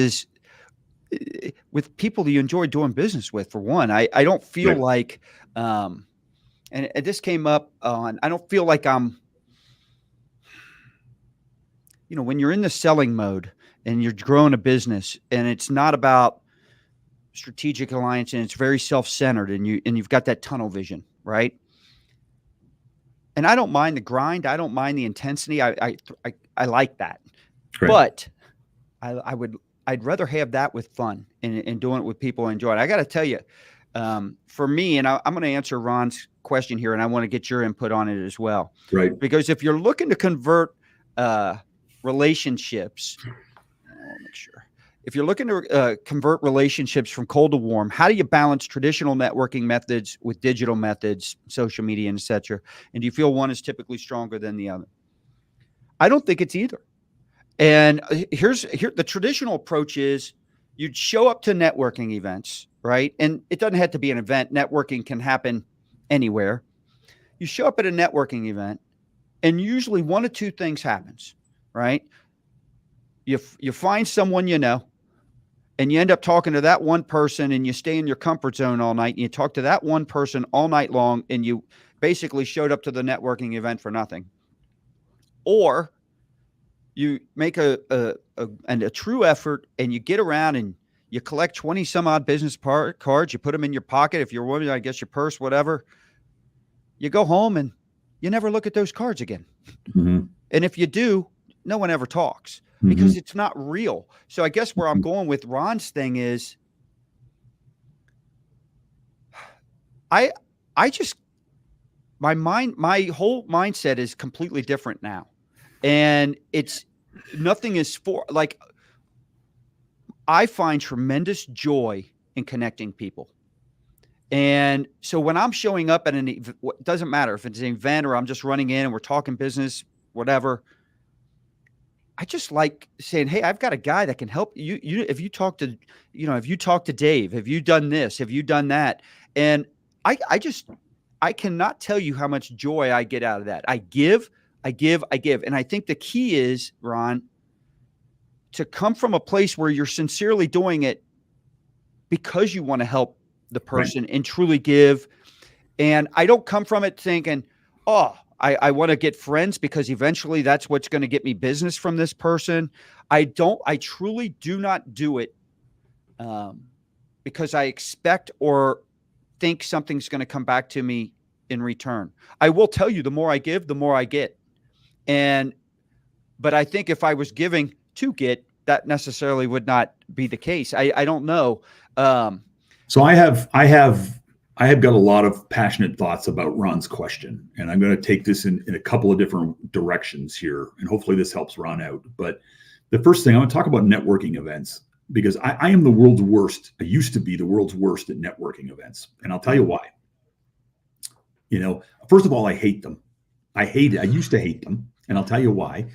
people that you enjoy doing business with. For one, I don't feel like, and this came up on, I don't feel like I'm, when you're in the selling mode and you're growing a business, and it's not about strategic alliance, and it's very self-centered, and you've got that tunnel vision, right? And I don't mind the grind. I don't mind the intensity. I like that. Right. But I'd rather have that with fun and doing it with people I enjoy it. I got to tell you, for me, and I'm going to answer Ron's question here, and I want to get your input on it as well. Right. Because if you're looking to convert relationships, I'll make sure. If you're looking to convert relationships from cold to warm, how do you balance traditional networking methods with digital methods, social media, and et cetera? And do you feel one is typically stronger than the other? I don't think it's either. And here the traditional approach is you'd show up to networking events, right? And it doesn't have to be an event. Networking can happen anywhere. You show up at a networking event, and usually one of two things happens, right? You find someone you know, and you end up talking to that one person, and you stay in your comfort zone all night, and you talk to that one person all night long, and you basically showed up to the networking event for nothing. Or you make a true effort, and you get around and you collect 20 some odd business cards. You put them in your pocket. If you're a woman, I guess your purse, whatever. You go home and you never look at those cards again. Mm-hmm. And if you do, no one ever talks because it's not real. So I guess where I'm going with Ron's thing is my whole mindset is completely different now. And nothing is like, I find tremendous joy in connecting people. And so when I'm showing up at it doesn't matter if it's an event or I'm just running in and we're talking business, whatever. I just like saying, hey, I've got a guy that can help you. If you talk to Dave, have you done this? Have you done that? And I cannot tell you how much joy I get out of that. I give. And I think the key is, Ron, to come from a place where you're sincerely doing it because you want to help the person and truly give. And I don't come from it thinking, oh, I want to get friends because eventually that's what's going to get me business from this person. I truly do not do it because I expect or think something's going to come back to me in return. I will tell you, the more I give, the more I get. But I think if I was giving to get, that necessarily would not be the case. I don't know. So I have got a lot of passionate thoughts about Ron's question, and I'm going to take this in a couple of different directions here, and hopefully this helps Ron out. But the first thing, I'm going to talk about networking events because I am the world's worst. I used to be the world's worst at networking events, and I'll tell you why. First of all, I hate them. I used to hate them, and I'll tell you why.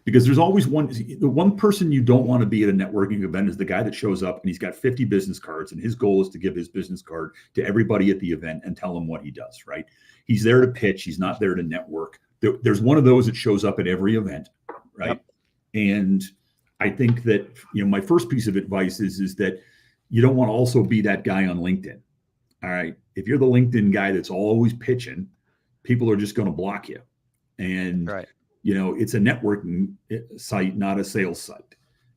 Because there's always the one person you don't want to be at a networking event is the guy that shows up and he's got 50 business cards and his goal is to give his business card to everybody at the event and tell them what he does, right? He's there to pitch. He's not there to network. There's one of those that shows up at every event, right? Yep. And I think that, my first piece of advice is that you don't want to also be that guy on LinkedIn. All right. If you're the LinkedIn guy that's always pitching, people are just going to block you. And right. It's a networking site, not a sales site.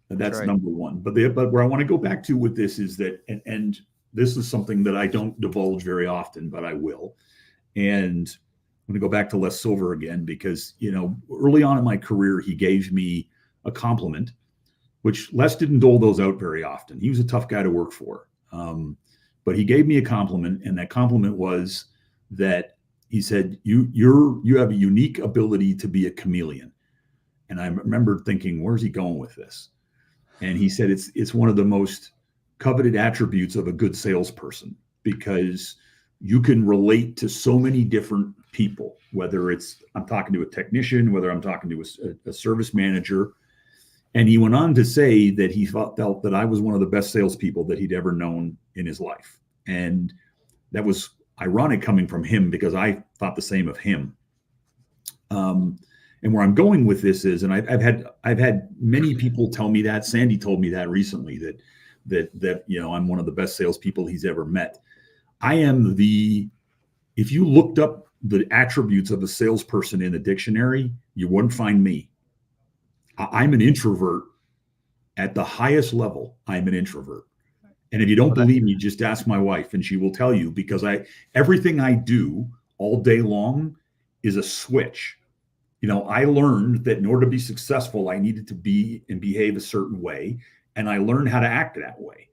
That's right. number one. But where I want to go back to with this is that, and this is something that I don't divulge very often, but I will. And I'm going to go back to Les Silver again, because, early on in my career, he gave me a compliment, which Les didn't dole those out very often. He was a tough guy to work for. But he gave me a compliment, and that compliment was that he said, you have a unique ability to be a chameleon. And I remember thinking, where's he going with this? And he said, it's one of the most coveted attributes of a good salesperson, because you can relate to so many different people, whether I'm talking to a technician, whether I'm talking to a service manager. And he went on to say that he felt that I was one of the best salespeople that he'd ever known in his life. And that was ironic coming from him, because I thought the same of him. And where I'm going with this is, and I've had many people tell me that. Sandy told me that recently, that I'm one of the best salespeople he's ever met. I am if you looked up the attributes of a salesperson in the dictionary, you wouldn't find me. I'm an introvert at the highest level. I'm an introvert. And if you don't believe me, just ask my wife and she will tell you, because everything I do all day long is a switch. I learned that in order to be successful, I needed to be and behave a certain way. And I learned how to act that way.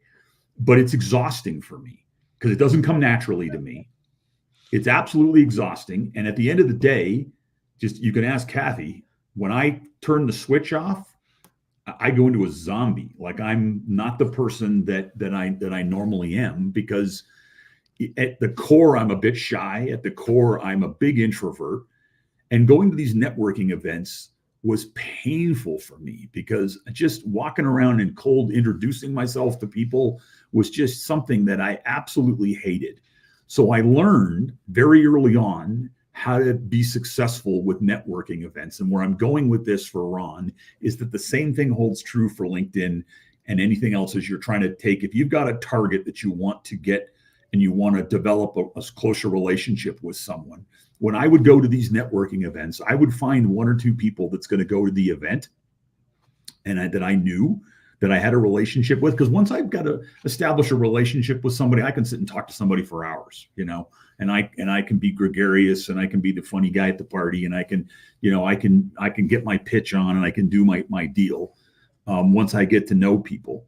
But it's exhausting for me because it doesn't come naturally to me. It's absolutely exhausting. And at the end of the day, just you can ask Kathy, when I turn the switch off, I go into a zombie. Like I'm not the person that I normally am, because at the core, I'm a bit shy. At the core, I'm a big introvert. And going to these networking events was painful for me, because just walking around in cold, introducing myself to people was just something that I absolutely hated. So I learned very early on how to be successful with networking events. And where I'm going with this for Ron is that the same thing holds true for LinkedIn and anything else as you're trying to take. If you've got a target that you want to get and you want to develop a closer relationship with someone, when I would go to these networking events, I would find one or two people that's going to go to the event and that I knew that I had a relationship with. Because once I've got to establish a relationship with somebody, I can sit and talk to somebody for hours, and I can be gregarious, and I can be the funny guy at the party, and I can get my pitch on, and I can do my deal once I get to know people.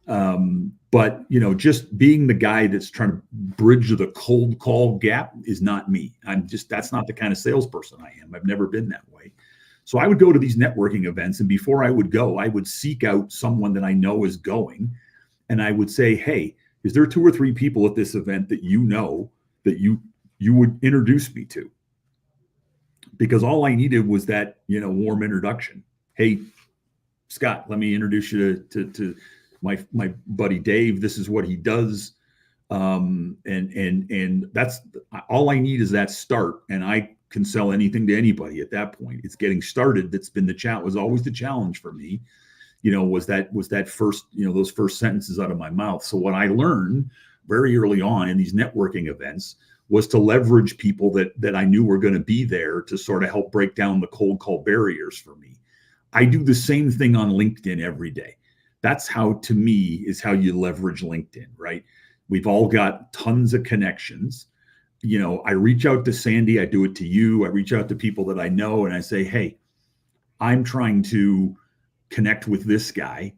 But just being the guy that's trying to bridge the cold call gap is not me. That's not the kind of salesperson I am. I've never been that way. So I would go to these networking events, and before I would go, I would seek out someone that I know is going, and I would say, hey, is there 2 or 3 people at this event that that you would introduce me to? Because all I needed was that, warm introduction. Hey, Scott, let me introduce you to my buddy Dave. This is what he does. And that's all I need, is that start. And I can sell anything to anybody at that point. It's getting started. That's been was always the challenge for me, was that first, those first sentences out of my mouth. So what I learned very early on in these networking events was to leverage people that I knew were going to be there to sort of help break down the cold call barriers for me. I do the same thing on LinkedIn every day. That's how, to me, is how you leverage LinkedIn, right? We've all got tons of connections. I reach out to Sandy, I do it to you. I reach out to people that I know, and I say, hey, I'm trying to connect with this guy.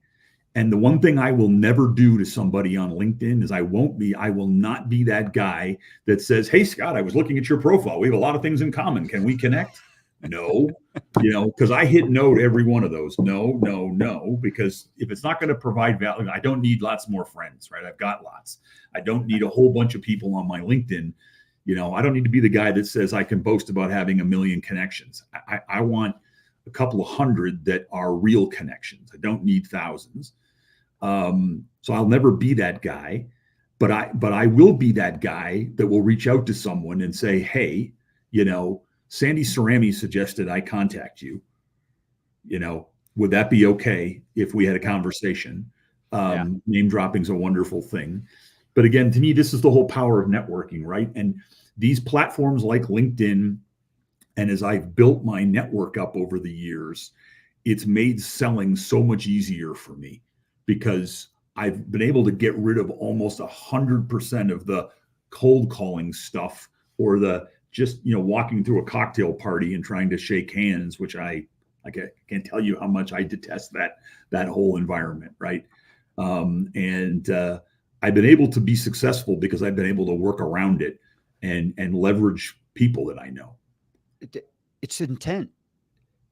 And the one thing I will never do to somebody on LinkedIn is I will not be that guy that says, hey, Scott, I was looking at your profile. We have a lot of things in common. Can we connect? No, because I hit no to every one of those. No, because if it's not going to provide value, I don't need lots more friends, right? I've got lots. I don't need a whole bunch of people on my LinkedIn. I don't need to be the guy that says I can boast about having 1 million connections. I want a couple of hundred that are real connections. I don't need thousands. So I'll never be that guy, but I will be that guy that will reach out to someone and say, hey, Sandy Cerami suggested I contact you. Would that be okay if we had a conversation? Name dropping is a wonderful thing. But again, to me, this is the whole power of networking, right? And these platforms like LinkedIn, and as I've built my network up over the years, it's made selling so much easier for me, because I've been able to get rid of almost 100% of the cold calling stuff, or the just, walking through a cocktail party and trying to shake hands, which I can't tell you how much I detest that whole environment, right? I've been able to be successful because I've been able to work around it and leverage people that I know. It's intent,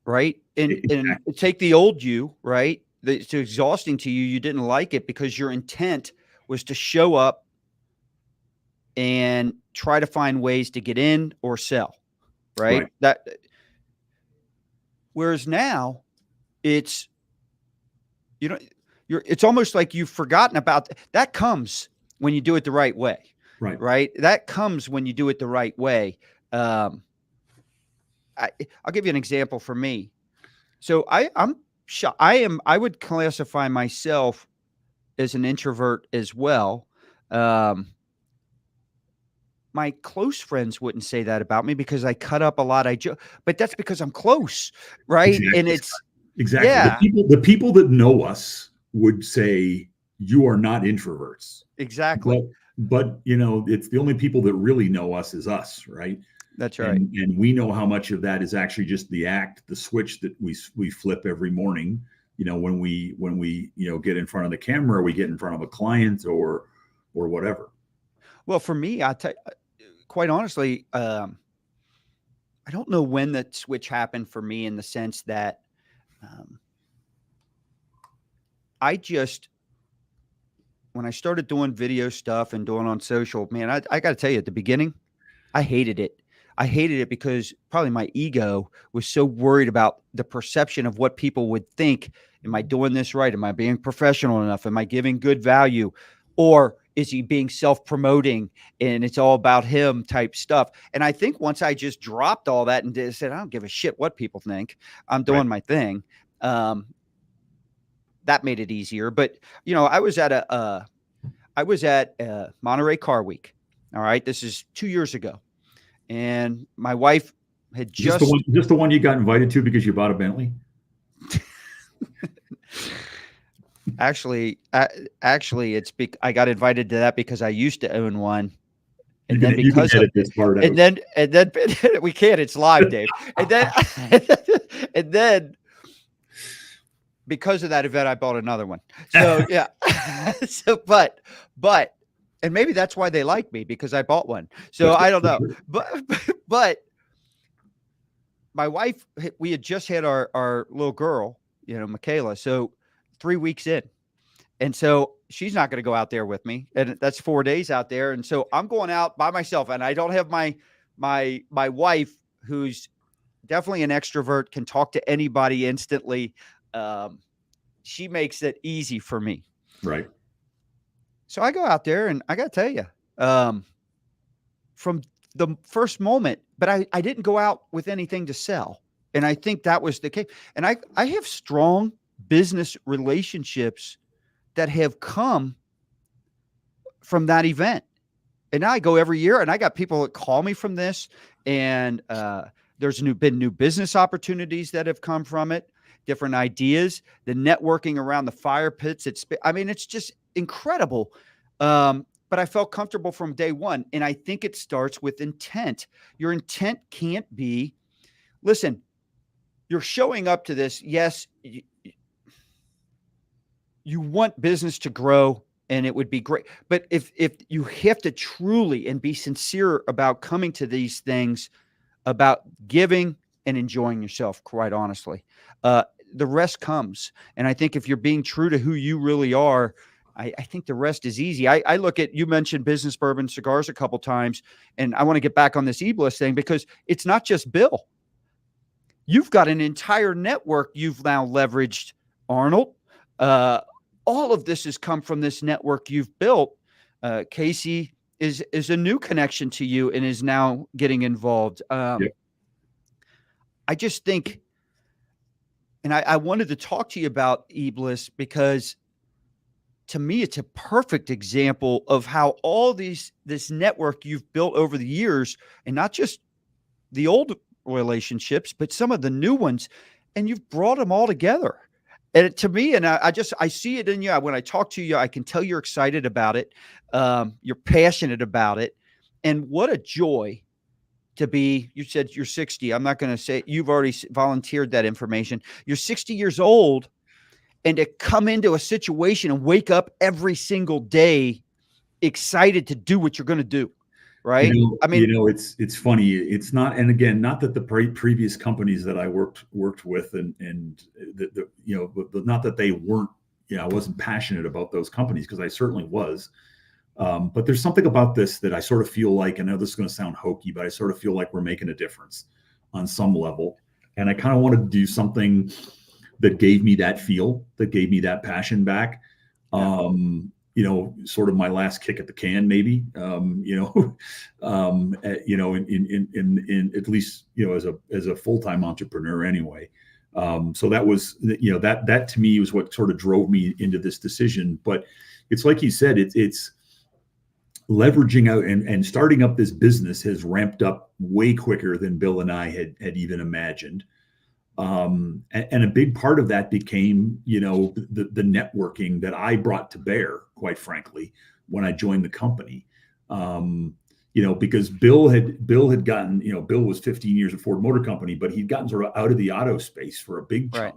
right? And take the old you, right? It's exhausting to you. You didn't like it because your intent was to show up and try to find ways to get in or sell, right? Whereas now it's, it's almost like you've forgotten about that. Comes when you do it the right way, right? That comes when you do it the right way. I'll give you an example for me. So I would classify myself as an introvert as well. My close friends wouldn't say that about me because I cut up a lot. But that's because I'm close, right? Exactly. And it's exactly yeah. The people that know us would say you are not introverts. Exactly. But it's the only people that really know us is us, right? That's right. And we know how much of that is actually just the switch that we flip every morning. When we get in front of the camera, or we get in front of a client, or whatever. Well, for me, quite honestly, I don't know when that switch happened for me, in the sense that um, when I started doing video stuff and doing on social, man, I got to tell you, at the beginning, I hated it. I hated it because probably my ego was so worried about the perception of what people would think. Am I doing this right? Am I being professional enough? Am I giving good value? Or is he being self-promoting and it's all about him type stuff? And I think once I just dropped all that and said, I don't give a shit what people think, I'm doing Right. my thing. That made it easier. But, I was at Monterey Car Week. All right. This is 2 years ago. And my wife had Just the one you got invited to because you bought a Bentley? Actually, it's I got invited to that because I used to own one, and You then can because of edit this part out. and then we can't. It's live, Dave. And then and then because of that event, I bought another one. So yeah. But and maybe that's why they like me, because I bought one. So I don't know, but my wife, we had just had our little girl, Michaela. So 3 weeks in. And so she's not going to go out there with me. And that's 4 days out there. And so I'm going out by myself, and I don't have my wife, who's definitely an extrovert, can talk to anybody instantly. She makes it easy for me. Right. So I go out there, and I got to tell you, from the first moment, but I didn't go out with anything to sell. And I think that was the case. And I have strong business relationships that have come from that event. And now I go every year, and I got people that call me from this. And there's been new business opportunities that have come from it, different ideas, the networking around the fire pits. It's just incredible. But I felt comfortable from day one. And I think it starts with intent. Your intent can't be, listen, you're showing up to this. Yes, you want business to grow, and it would be great. But if you have to truly and be sincere about coming to these things, about giving and enjoying yourself, quite honestly, the rest comes. And I think if you're being true to who you really are, I think the rest is easy. I look at, you mentioned business bourbon cigars a couple times, and I want to get back on this eBliss thing, because it's not just Bill. You've got an entire network you've now leveraged, Arnold. All of this has come from this network you've built. Casey is a new connection to you and is now getting involved. Yep. I just think, and I wanted to talk to you about eBliss, because to me, it's a perfect example of how this network you've built over the years, and not just the old relationships, but some of the new ones, and you've brought them all together. And to me, and I see it in you. When I talk to you, I can tell you're excited about it. You're passionate about it. And what a joy to be, you said you're 60. I'm not going to say, you've already volunteered that information. You're 60 years old, and to come into a situation and wake up every single day excited to do what you're going to do. Right. It's funny. It's not, and again, not that the previous companies that I worked with and not that they weren't, I wasn't passionate about those companies, because I certainly was. But there's something about this that I sort of feel like, I know this is going to sound hokey, but I sort of feel like we're making a difference on some level. And I kind of wanted to do something that gave me that feel, that gave me that passion back. Yeah. Sort of my last kick at the can, maybe, in at least, as a full-time entrepreneur anyway. So that was, that to me was what sort of drove me into this decision. But it's like you said, it's leveraging out and starting up this business has ramped up way quicker than Bill and I had even imagined. And a big part of that became, the networking that I brought to bear, quite frankly, when I joined the company. because Bill had gotten, Bill was 15 years at Ford Motor Company, but he'd gotten sort of out of the auto space for a big chunk,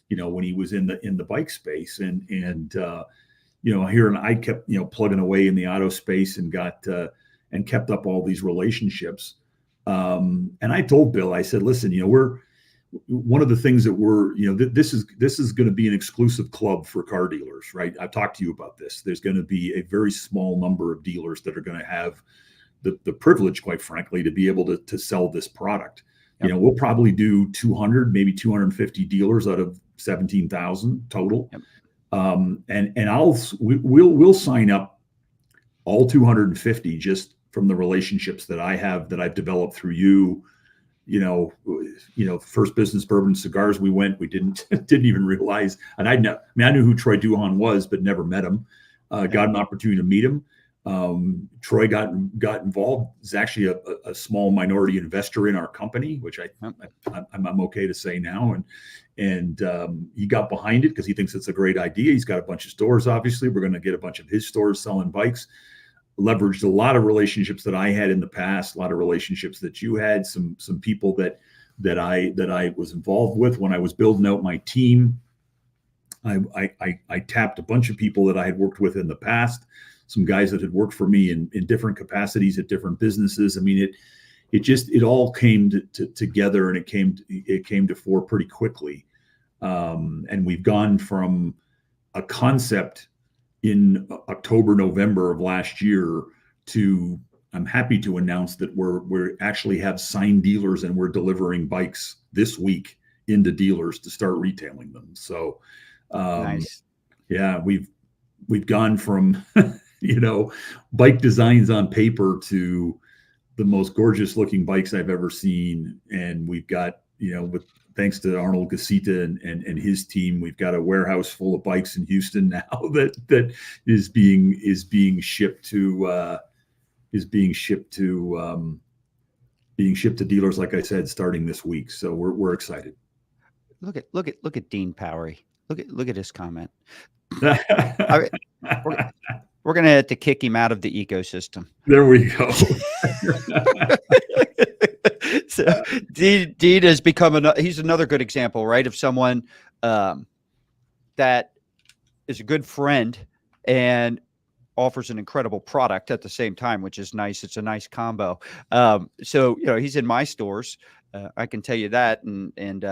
when he was in the bike space, and here and I kept, plugging away in the auto space and got and kept up all these relationships. And I told Bill, I said, listen, we're one of the things that we're, this is going to be an exclusive club for car dealers, right? I've talked to you about this. There's going to be a very small number of dealers that are going to have the privilege, quite frankly, to be able to sell this product. Yep. We'll probably do 200, maybe 250 dealers out of 17,000 total. Yep. And we'll sign up all 250 just from the relationships that I have, that I've developed through you. First Business Bourbon Cigars, we didn't even realize, and I knew who Troy Duhan was, but never met him. Got an opportunity to meet him. Troy got involved. He's actually a small minority investor in our company, which I'm okay to say now. And he got behind it because he thinks it's a great idea. He's got a bunch of stores. Obviously, we're going to get a bunch of his stores selling bikes. Leveraged a lot of relationships that I had in the past, a lot of relationships that you had, some people that I was involved with when I was building out my team. I tapped a bunch of people that I had worked with in the past, some guys that had worked for me in different capacities at different businesses. I mean, it all came together, and it came to fore pretty quickly. And we've gone from a concept in October, November of last year to, I'm happy to announce that we're actually have signed dealers, and we're delivering bikes this week into dealers to start retailing them. So, nice. Yeah, we've gone from, bike designs on paper to the most gorgeous looking bikes I've ever seen. And we've got, thanks to Arnold Gasita and his team, we've got a warehouse full of bikes in Houston now that is being shipped to dealers, like I said, starting this week. So we're excited. Look at Dean Powery. Look at his comment. We're going to have to kick him out of the ecosystem. There we go. So Dean has become he's another good example, right, of someone that is a good friend and offers an incredible product at the same time, which is nice. It's a nice combo. So he's in my stores. I can tell you that, and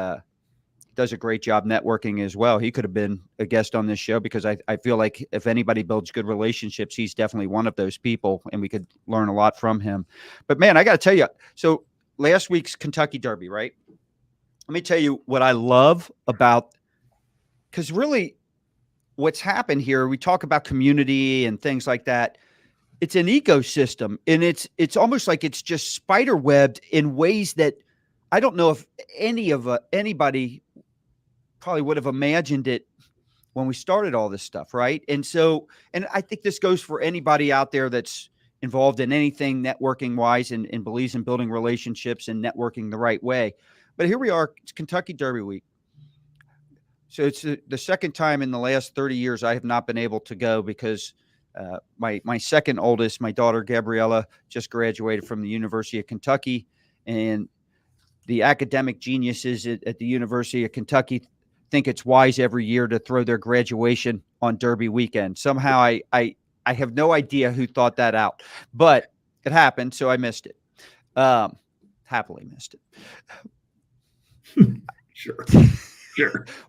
does a great job networking as well. He could have been a guest on this show, because I feel like if anybody builds good relationships, he's definitely one of those people, and we could learn a lot from him. But man, I got to tell you, so last week's Kentucky Derby, right? Let me tell you what I love about, because really what's happened here, we talk about community and things like that. It's an ecosystem, and it's almost like it's just spider webbed in ways that I don't know if anybody probably would have imagined it when we started all this stuff, right? And I think this goes for anybody out there that's involved in anything networking wise and believes in building relationships and networking the right way. But here we are, it's Kentucky Derby week. So it's the second time in the last 30 years I have not been able to go, because my second oldest, my daughter Gabriella, just graduated from the University of Kentucky, and the academic geniuses at the University of Kentucky think it's wise every year to throw their graduation on Derby weekend. Somehow I have no idea who thought that out, but it happened, so I missed it. Happily missed it. Sure.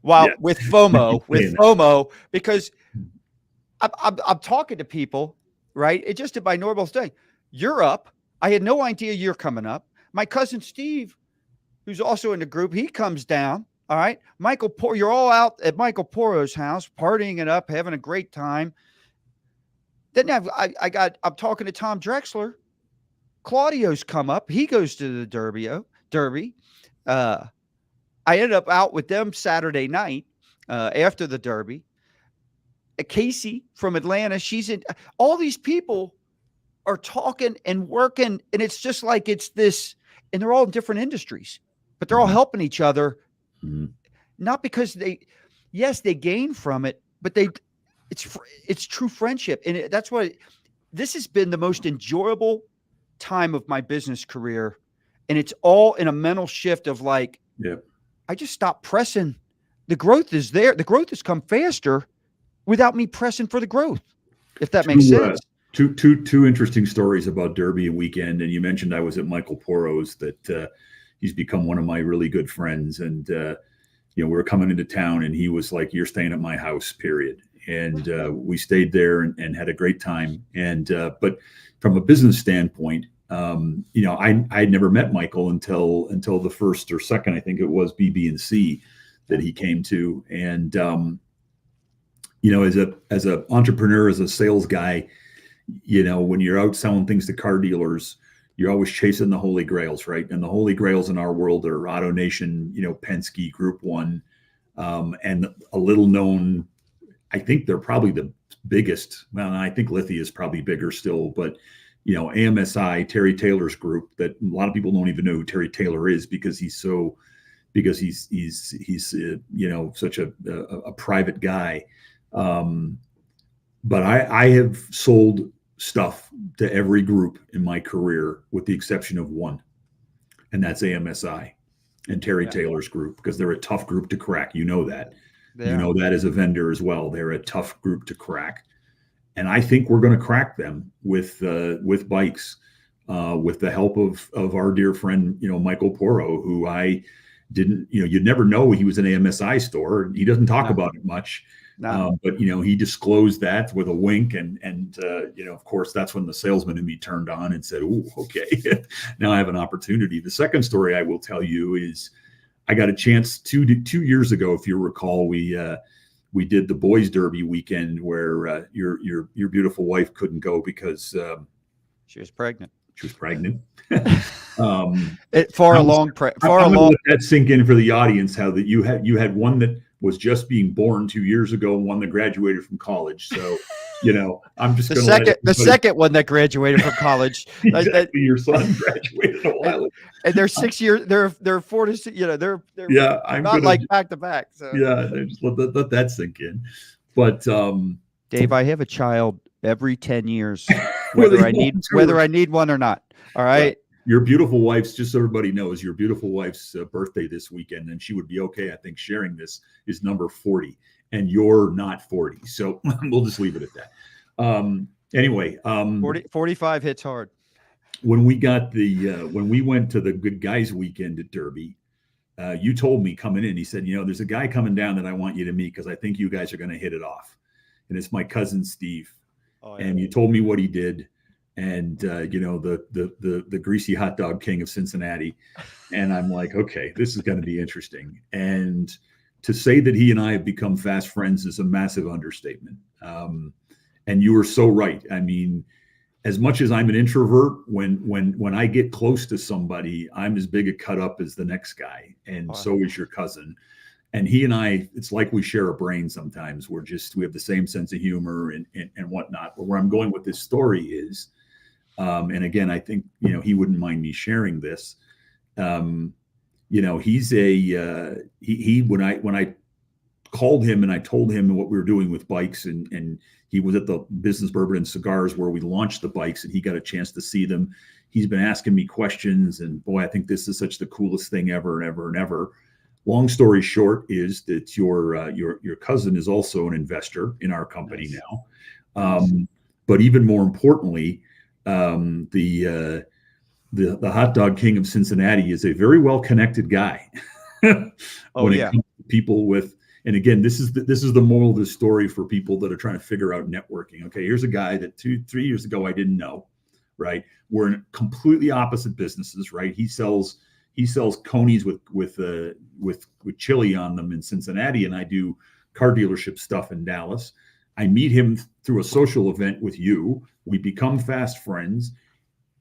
While with FOMO, because I'm talking to people, right? It just did my normal thing. You're up. I had no idea you're coming up. My cousin Steve, who's also in the group, he comes down. All right. You're all out at Michael Poro's house, partying it up, having a great time. Then I'm talking to Tom Drexler. Claudio's come up. He goes to the Derby. I ended up out with them Saturday night after the Derby. Casey from Atlanta, she's in. All these people are talking and working, and it's just like it's this, and they're all in different industries, but they're all helping each other. Mm-hmm. Not because they gain from it, but it's true friendship. And that's why this has been the most enjoyable time of my business career. And it's all in a mental shift of like, Yeah. I just stopped pressing. The growth is there. The growth has come faster without me pressing for the growth, if that makes sense. Two interesting stories about Derby and weekend. And you mentioned I was at Michael Poro's, that he's become one of my really good friends. And, we were coming into town and he was like, "You're staying at my house, period." And we stayed there and had a great time. And, but from a business standpoint, I'd never met Michael until the first or second, I think it was BB&C that he came to. And, as a entrepreneur, as a sales guy, when you're out selling things to car dealers, you're always chasing the holy grails, right? And the holy grails in our world are AutoNation, Penske, Group One, and a little known, I think they're probably the biggest. Well, I think Lithia is probably bigger still, but AMSI, Terry Taylor's group, that a lot of people don't even know who Terry Taylor is because he's such a private guy. But I have sold stuff to every group in my career with the exception of one, and that's AMSI and Terry Taylor's group, because they're a tough group to crack. You know that. You know that as a vendor as well. They're a tough group to crack. And I think we're going to crack them with bikes, with the help of our dear friend, Michael Poro, who I didn't, you'd never know he was an AMSI store. He doesn't talk about it much. No. But he disclosed that with a wink, and of course that's when the salesman in me turned on and said, "Ooh, okay, now I have an opportunity." The second story I will tell you is I got a chance 2 years ago, if you recall, we did the boys derby weekend where your beautiful wife couldn't go because she was pregnant. She was pregnant. Far along. Let that sink in for the audience. How that you had one that was just being born 2 years ago, and one that graduated from college. So, I'm just going to the second one that graduated from college. Exactly, your son graduated a while ago. And they're 6 years. They're 4 to 6. They're I'm not like back to back. So just let that sink in. But Dave, I have a child every 10 years, whether I need one or not. All right. Your beautiful wife's, just so everybody knows, your beautiful wife's birthday this weekend, and she would be okay, I think, sharing this, is number 40, and you're not 40. So we'll just leave it at that. Anyway, 45 hits hard. When we got when we went to the Good Guys weekend at Derby, you told me coming in, he said, there's a guy coming down that I want you to meet because I think you guys are going to hit it off. And it's my cousin, Steve. Oh, yeah. And you told me what he did. And the greasy hot dog king of Cincinnati. And I'm like, okay, this is going to be interesting. And to say that he and I have become fast friends is a massive understatement. And you were so right. I mean, as much as I'm an introvert, when I get close to somebody, I'm as big a cut up as the next guy. And so is your cousin. And he and I, it's like we share a brain sometimes. We have the same sense of humor and whatnot. But where I'm going with this story is, and again, I think, he wouldn't mind me sharing this. He's when I called him and I told him what we were doing with bikes, and he was at the Business Bourbon and Cigars where we launched the bikes, and he got a chance to see them. He's been asking me questions, and boy, I think this is such the coolest thing ever and ever and ever. Long story short is that your cousin is also an investor in our company now. But even more importantly, the hot dog king of Cincinnati is a very well-connected guy. When it comes to people with, and again, this is the moral of the story for people that are trying to figure out networking. Okay, here's a guy that 2-3 years ago I didn't know, right? We're in completely opposite businesses, right? He sells conies with chili on them in Cincinnati, and I do car dealership stuff in Dallas. I meet him through a social event with you. We become fast friends.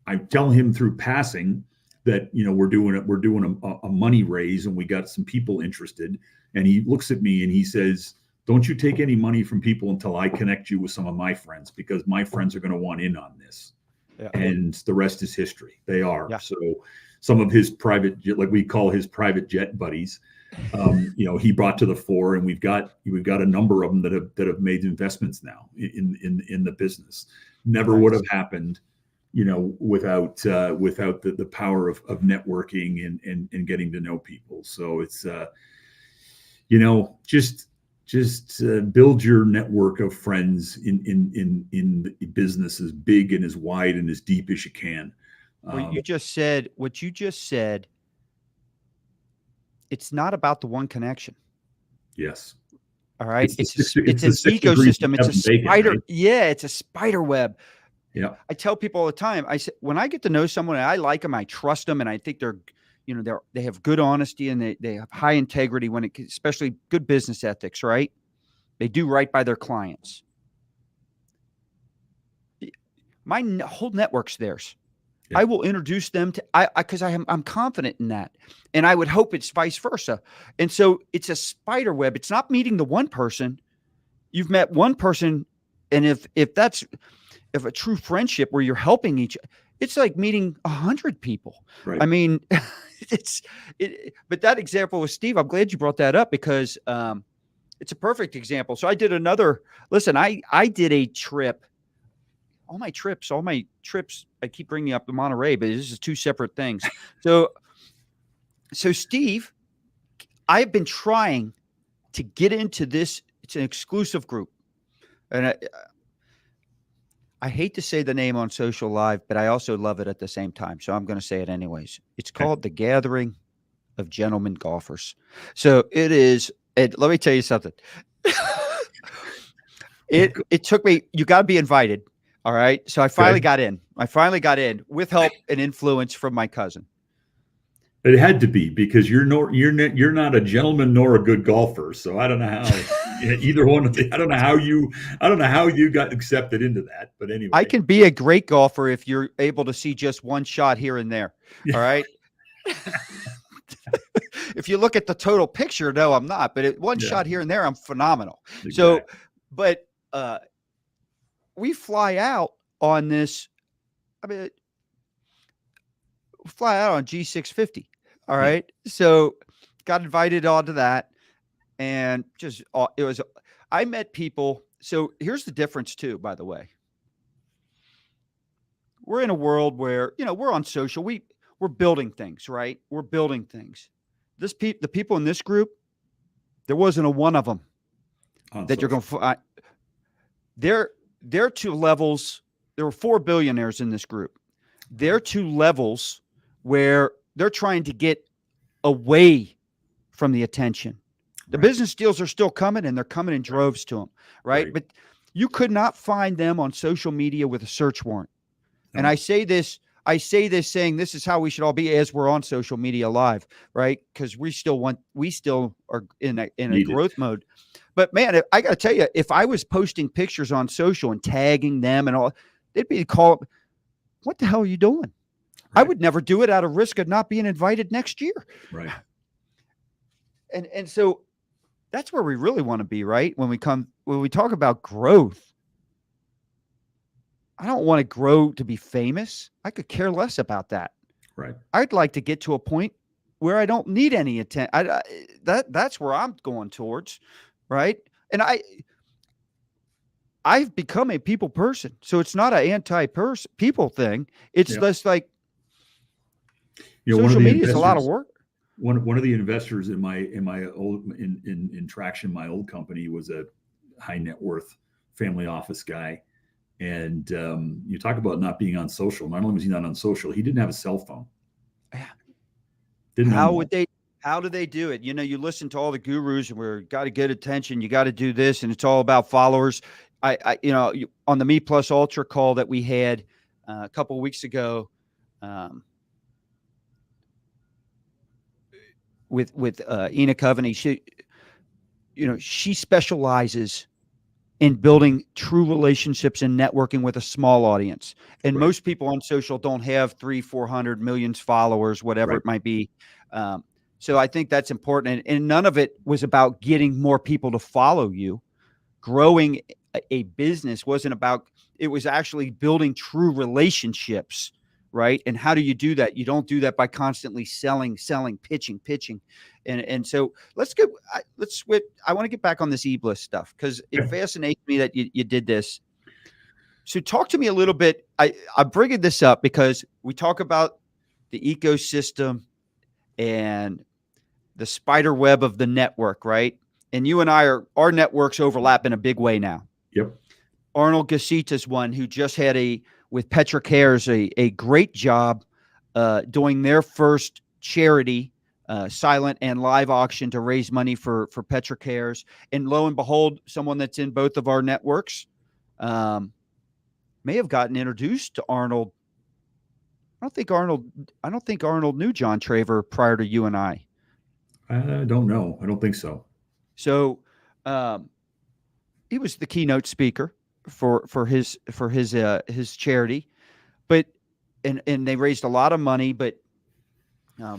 I tell him through passing that we're doing a money raise, and we got some people interested. And he looks at me and he says, "Don't you take any money from people until I connect you with some of my friends, because my friends are going to want in on this." Yeah. And the rest is history. They are. Yeah. So some of his private, like we call his private jet buddies, he brought to the fore, and we've got a number of them that have made investments now in the business. Never would have happened without the power of networking and getting to know people. So it's just build your network of friends in the business as big and as wide and as deep as you can. What you just said, it's not about the one connection. Yes. All right. It's It's the an 6 degrees of ecosystem. It's a Kevin Bacon, spider. right? Yeah. It's a spider web. Yeah. I tell people all the time, I say, when I get to know someone and I like them, I trust them, and I think they have good honesty and they have high integrity especially good business ethics, right? They do right by their clients. My whole network's theirs. Yeah. I will introduce them to because I'm confident in that, and I would hope it's vice versa. And so it's a spider web. It's not meeting the one person. You've met one person, and if a true friendship where you're helping it's like meeting 100 people. Right. I mean, but that example with Steve, I'm glad you brought that up because it's a perfect example. So I did I did a trip. All my trips, I keep bringing up the Monterey, but this is two separate things. So Steve, I've been trying to get into this. It's an exclusive group. And I hate to say the name on social live, but I also love it at the same time. So I'm going to say it anyways. It's called the Gathering of Gentlemen Golfers. So it is, let me tell you something. It took me, you got to be invited. All right. So I finally got in. With help and influence from my cousin. It had to be because you're not a gentleman nor a good golfer. So I don't know how either one of the, I don't know how you got accepted into that. But anyway, I can be a great golfer if you're able to see just one shot here and there. All right. If you look at the total picture, no, I'm not. But one shot here and there, I'm phenomenal. Exactly. So, but we fly out on this. I mean, fly out on G650. All right. Yeah. So got invited onto that. And I met people. So here's the difference too, by the way. We're in a world where, we're on social. We're building things, right? We're building things. The people in this group, there wasn't a one of them that you're going to find. They're two levels. There were 4 billionaires in this group. They're two levels where they're trying to get away from the attention. The business deals are still coming, and they're coming in droves to them, right? But you could not find them on social media with a search warrant. No. And I say this saying this is how we should all be as we're on social media live, right? Because we still are in a growth mode. But man, I got to tell you, if I was posting pictures on social and tagging them and all, they'd be called, what the hell are you doing? Right. I would never do it out of risk of not being invited next year. Right. And so that's where we really want to be, right? When we talk about growth, I don't want to grow to be famous. I could care less about that. Right. I'd like to get to a point where I don't need any attention. That's where I'm going towards, right? And I've become a people person, so it's not an anti-people thing. It's just like social media is a lot of work. One of the investors in my old in Traction, my old company, was a high net worth family office guy. And you talk about not being on social. Not only was he not on social, he didn't have a cell phone. Yeah. How do they do it? You listen to all the gurus and we're got to get attention. You got to do this. And it's all about followers. On the Me Plus Ultra call that we had a couple of weeks ago, with Ina Coveney, she specializes in building true relationships and networking with a small audience. And most people on social don't have 300-400 million followers, whatever it might be. So I think that's important. And none of it was about getting more people to follow you. Growing a business wasn't about, it was actually building true relationships, right? And how do you do that? You don't do that by constantly selling, pitching. And so let's switch. I want to get back on this eBliss stuff because it fascinates me that you did this. So talk to me a little bit. I'm bringing this up because we talk about the ecosystem and the spider web of the network, right? And you and our networks overlap in a big way now. Yep. Arnold Gasita's one who just had with Petra Cares, a great job doing their first charity, silent and live auction to raise money for Petra Cares. And lo and behold, someone that's in both of our networks may have gotten introduced to Arnold. I don't think Arnold knew John Traver prior to you and I. I don't know. I don't think so. So he was the keynote speaker for his charity, but and they raised a lot of money. But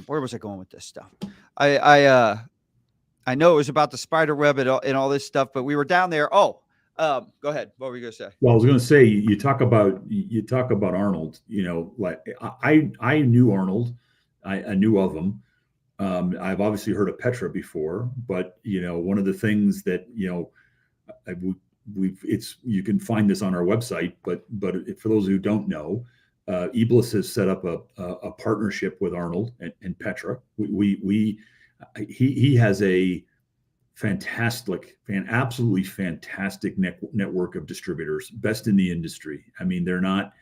where was I going with this stuff? I know it was about the spider web and all this stuff, but we were down there. Oh, go ahead. What were you going to say? Well, I was going to say, you talk about Arnold. Like I knew Arnold, I knew of him. I've obviously heard of Petra before, but one of the things that you can find this on our website, but for those who don't know, eBliss has set up a partnership with Arnold and Petra. He has a absolutely fantastic network of distributors, best in the industry. I mean, they're not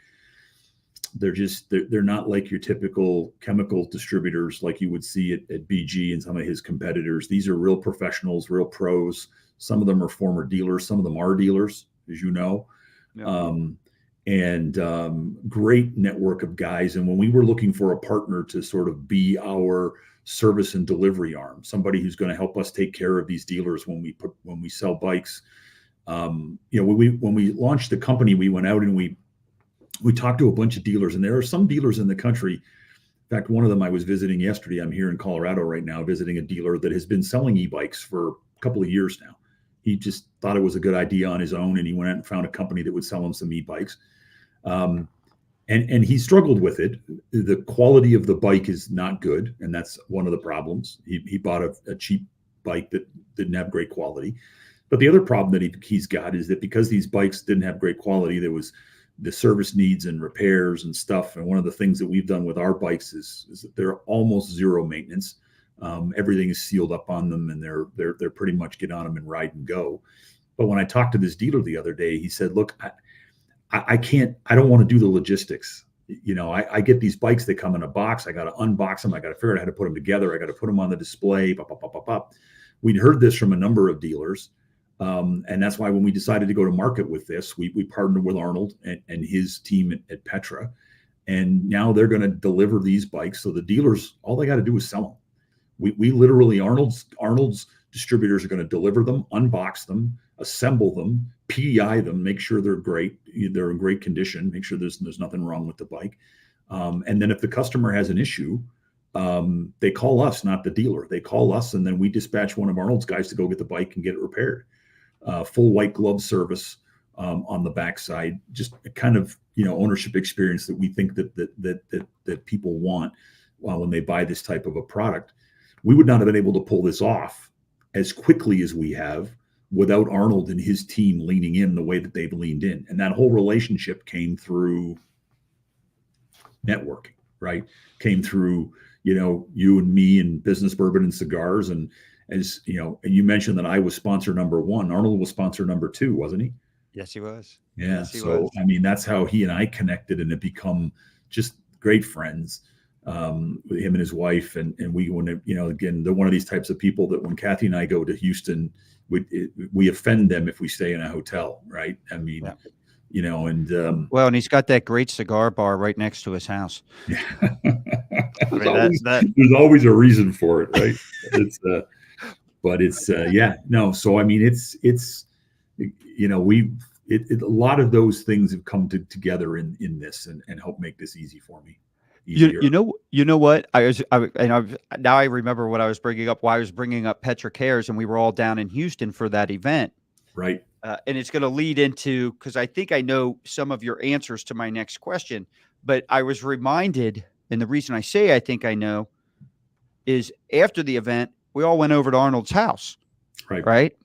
like your typical chemical distributors like you would see at BG and some of his competitors. These are real professionals, real pros. Some of them are former dealers. Some of them are dealers, as you know. Yeah. Great network of guys. And when we were looking for a partner to sort of be our service and delivery arm, somebody who's going to help us take care of these dealers when we sell bikes, when we launched the company, we went out and we talked to a bunch of dealers, and there are some dealers in the country. In fact, one of them I was visiting yesterday. I'm here in Colorado right now, visiting a dealer that has been selling e-bikes for a couple of years now. He just thought it was a good idea on his own, and he went out and found a company that would sell him some e-bikes. And he struggled with it. The quality of the bike is not good, and that's one of the problems. He bought a cheap bike that didn't have great quality. But the other problem that he's got is that because these bikes didn't have great quality, there was the service needs and repairs and stuff. And one of the things that we've done with our bikes is that they're almost zero maintenance. Everything is sealed up on them, and they're pretty much get on them and ride and go. But when I talked to this dealer the other day, he said, "Look, I don't want to do the logistics. I get these bikes, they come in a box. I got to unbox them. I got to figure out how to put them together. I got to put them on the display. We'd heard this from a number of dealers. And that's why when we decided to go to market with this, we partnered with Arnold and his team at Petra. And now they're going to deliver these bikes. So the dealers, all they got to do is sell them. We literally, Arnold's distributors are going to deliver them, unbox them, assemble them, PDI them, make sure they're great. They're in great condition, make sure there's nothing wrong with the bike. And then if the customer has an issue, they call us, not the dealer. They call us, and then we dispatch one of Arnold's guys to go get the bike and get it repaired. Full white glove service on the backside. Just a kind of ownership experience that we think that people want when they buy this type of a product. We would not have been able to pull this off as quickly as we have without Arnold and his team leaning in the way that they've leaned in. And that whole relationship came through networking, right? Came through, you and me and Business Bourbon and Cigars. And as and you mentioned that I was sponsor number one. Arnold was sponsor number two, wasn't he? Yes, he was. Yeah. Yes, he so, was. I mean, that's how he and I connected and have become just great friends. With him and his wife, and we want to, again, they're one of these types of people that when Kathy and I go to Houston, we offend them if we stay in a hotel, right? I mean, yeah. And he's got that great cigar bar right next to his house. Yeah. There's always a reason for it, right? So I mean, it's a lot of those things have come together in this and help make this easy for me. You know what now I remember what I was bringing up. Why I was bringing up Petra Cares, and we were all down in Houston for that event, right? And it's going to lead into, because I think I know some of your answers to my next question, but I was reminded, and the reason I say I think I know is after the event, we all went over to Arnold's house, right?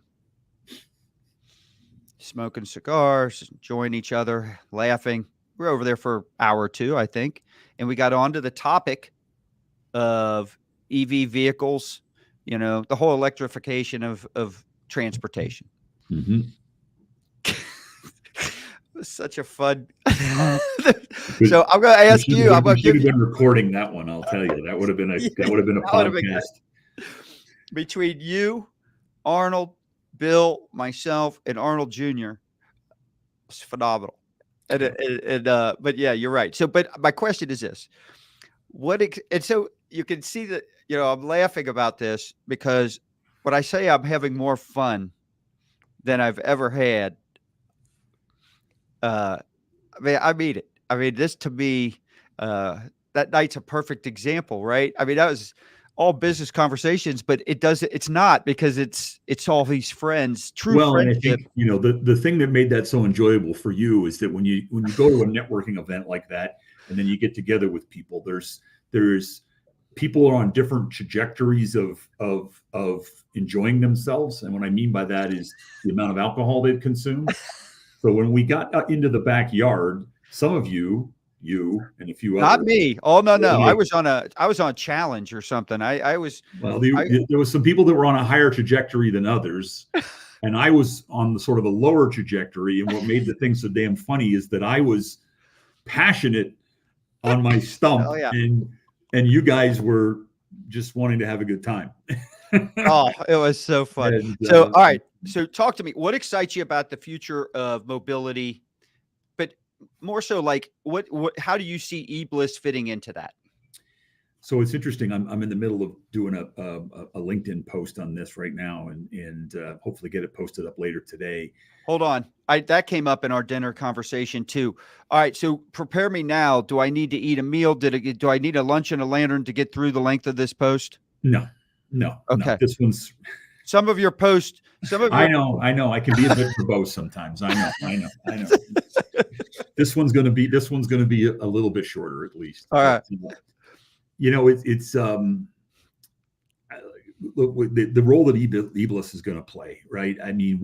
smoking cigars, enjoying each other, laughing. We were over there for an hour or two, I think, and we got onto the topic of EV vehicles, the whole electrification of transportation. Mm-hmm. It was such a fun. So I'm going to ask you. I'm going We to should give have you. been recording that one. I'll tell you, that would have been a That would have been podcast. great. Between you, Arnold, Bill, myself, and Arnold Jr. It's phenomenal. But yeah, you're right. So, but my question is this: and so you can see that I'm laughing about this because when I say I'm having more fun than I've ever had, I mean it. I mean, this to me, that night's a perfect example, right? I mean, that was all business conversations, but it's not, because it's all these friends, true Well, and I friendship. think, the thing that made that so enjoyable for you is that when you go to a networking event like that, and then you get together with people, there's people are on different trajectories of enjoying themselves. And what I mean by that is the amount of alcohol they've consumed. So when we got into the backyard, some of you and a few Not others. me. Oh, no. Yeah. I was on a challenge or something. I was. Well, there was some people that were on a higher trajectory than others, and I was on the sort of a lower trajectory. And what made the thing so damn funny is that I was passionate on my stump, Oh, yeah. and you guys were just wanting to have a good time. Oh, it was so fun. And, So, all right. So talk to me. What excites you about the future of mobility? But more so, like, how do you see eBliss fitting into that? So it's interesting. I'm in the middle of doing a LinkedIn post on this right now, and hopefully get it posted up later today. Hold on. That came up in our dinner conversation too. All right. So prepare me now. Do I need to eat a meal? Do I need a lunch and a lantern to get through the length of this post? No. Okay. No. This one's. Some of your posts. I know. I can be a bit verbose sometimes. I know. This one's going to be a little bit shorter, at least. All right. It's the role that eBliss is going to play, right? I mean,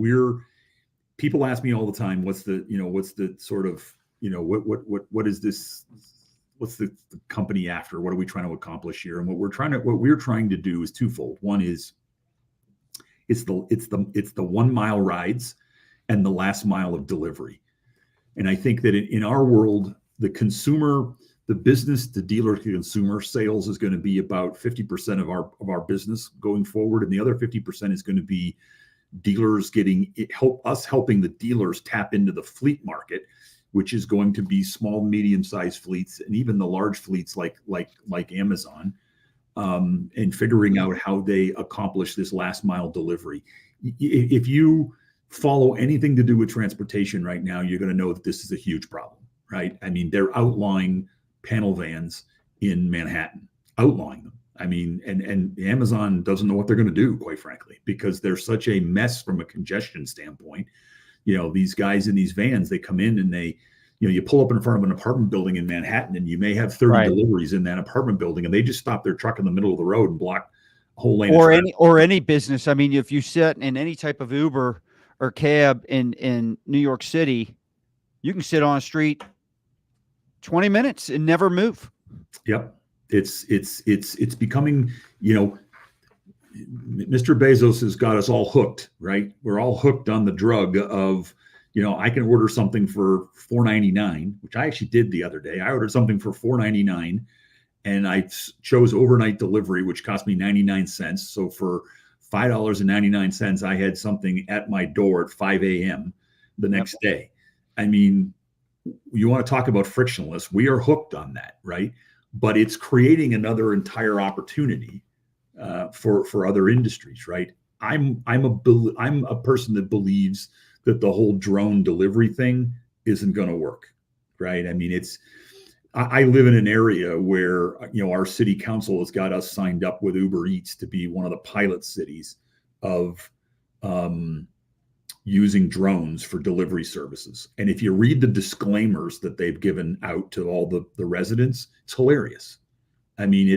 people ask me all the time, what's the sort of, what is this? What's the company after? What are we trying to accomplish here? And what we're trying to do is twofold. One is it's the 1 mile rides and the last mile of delivery. And I think that in our world, the business to dealer to consumer sales is going to be about 50% of our business going forward. And the other 50% is going to be dealers helping the dealers tap into the fleet market, which is going to be small, medium-sized fleets, and even the large fleets like Amazon, and figuring out how they accomplish this last mile delivery. If you follow anything to do with transportation right now, you're going to know that this is a huge problem, right? I mean, they're outlawing panel vans in Manhattan, outlawing them. I mean, and Amazon doesn't know what they're going to do, quite frankly, because they're such a mess from a congestion standpoint. These guys in these vans, they come in and you pull up in front of an apartment building in Manhattan, and you may have 30 deliveries in that apartment building, and they just stop their truck in the middle of the road and block a whole lane. Or any business. I mean, if you sit in any type of Uber or cab in New York City, you can sit on a street 20 minutes and never move. Yep. It's becoming, Mr. Bezos has got us all hooked, right? We're all hooked on the drug of, I can order something for $4.99, which I actually did the other day. I ordered something for $4.99, and I chose overnight delivery, which cost me 99 cents. So for $5.99, I had something at my door at 5 a.m. the next day. I mean, you want to talk about frictionless. We are hooked on that, right? But it's creating another entire opportunity for other industries, right? I'm a person that believes that the whole drone delivery thing isn't going to work, right? I mean, I live in an area where our city council has got us signed up with Uber Eats to be one of the pilot cities of using drones for delivery services. And if you read the disclaimers that they've given out to all the residents, it's hilarious. I mean,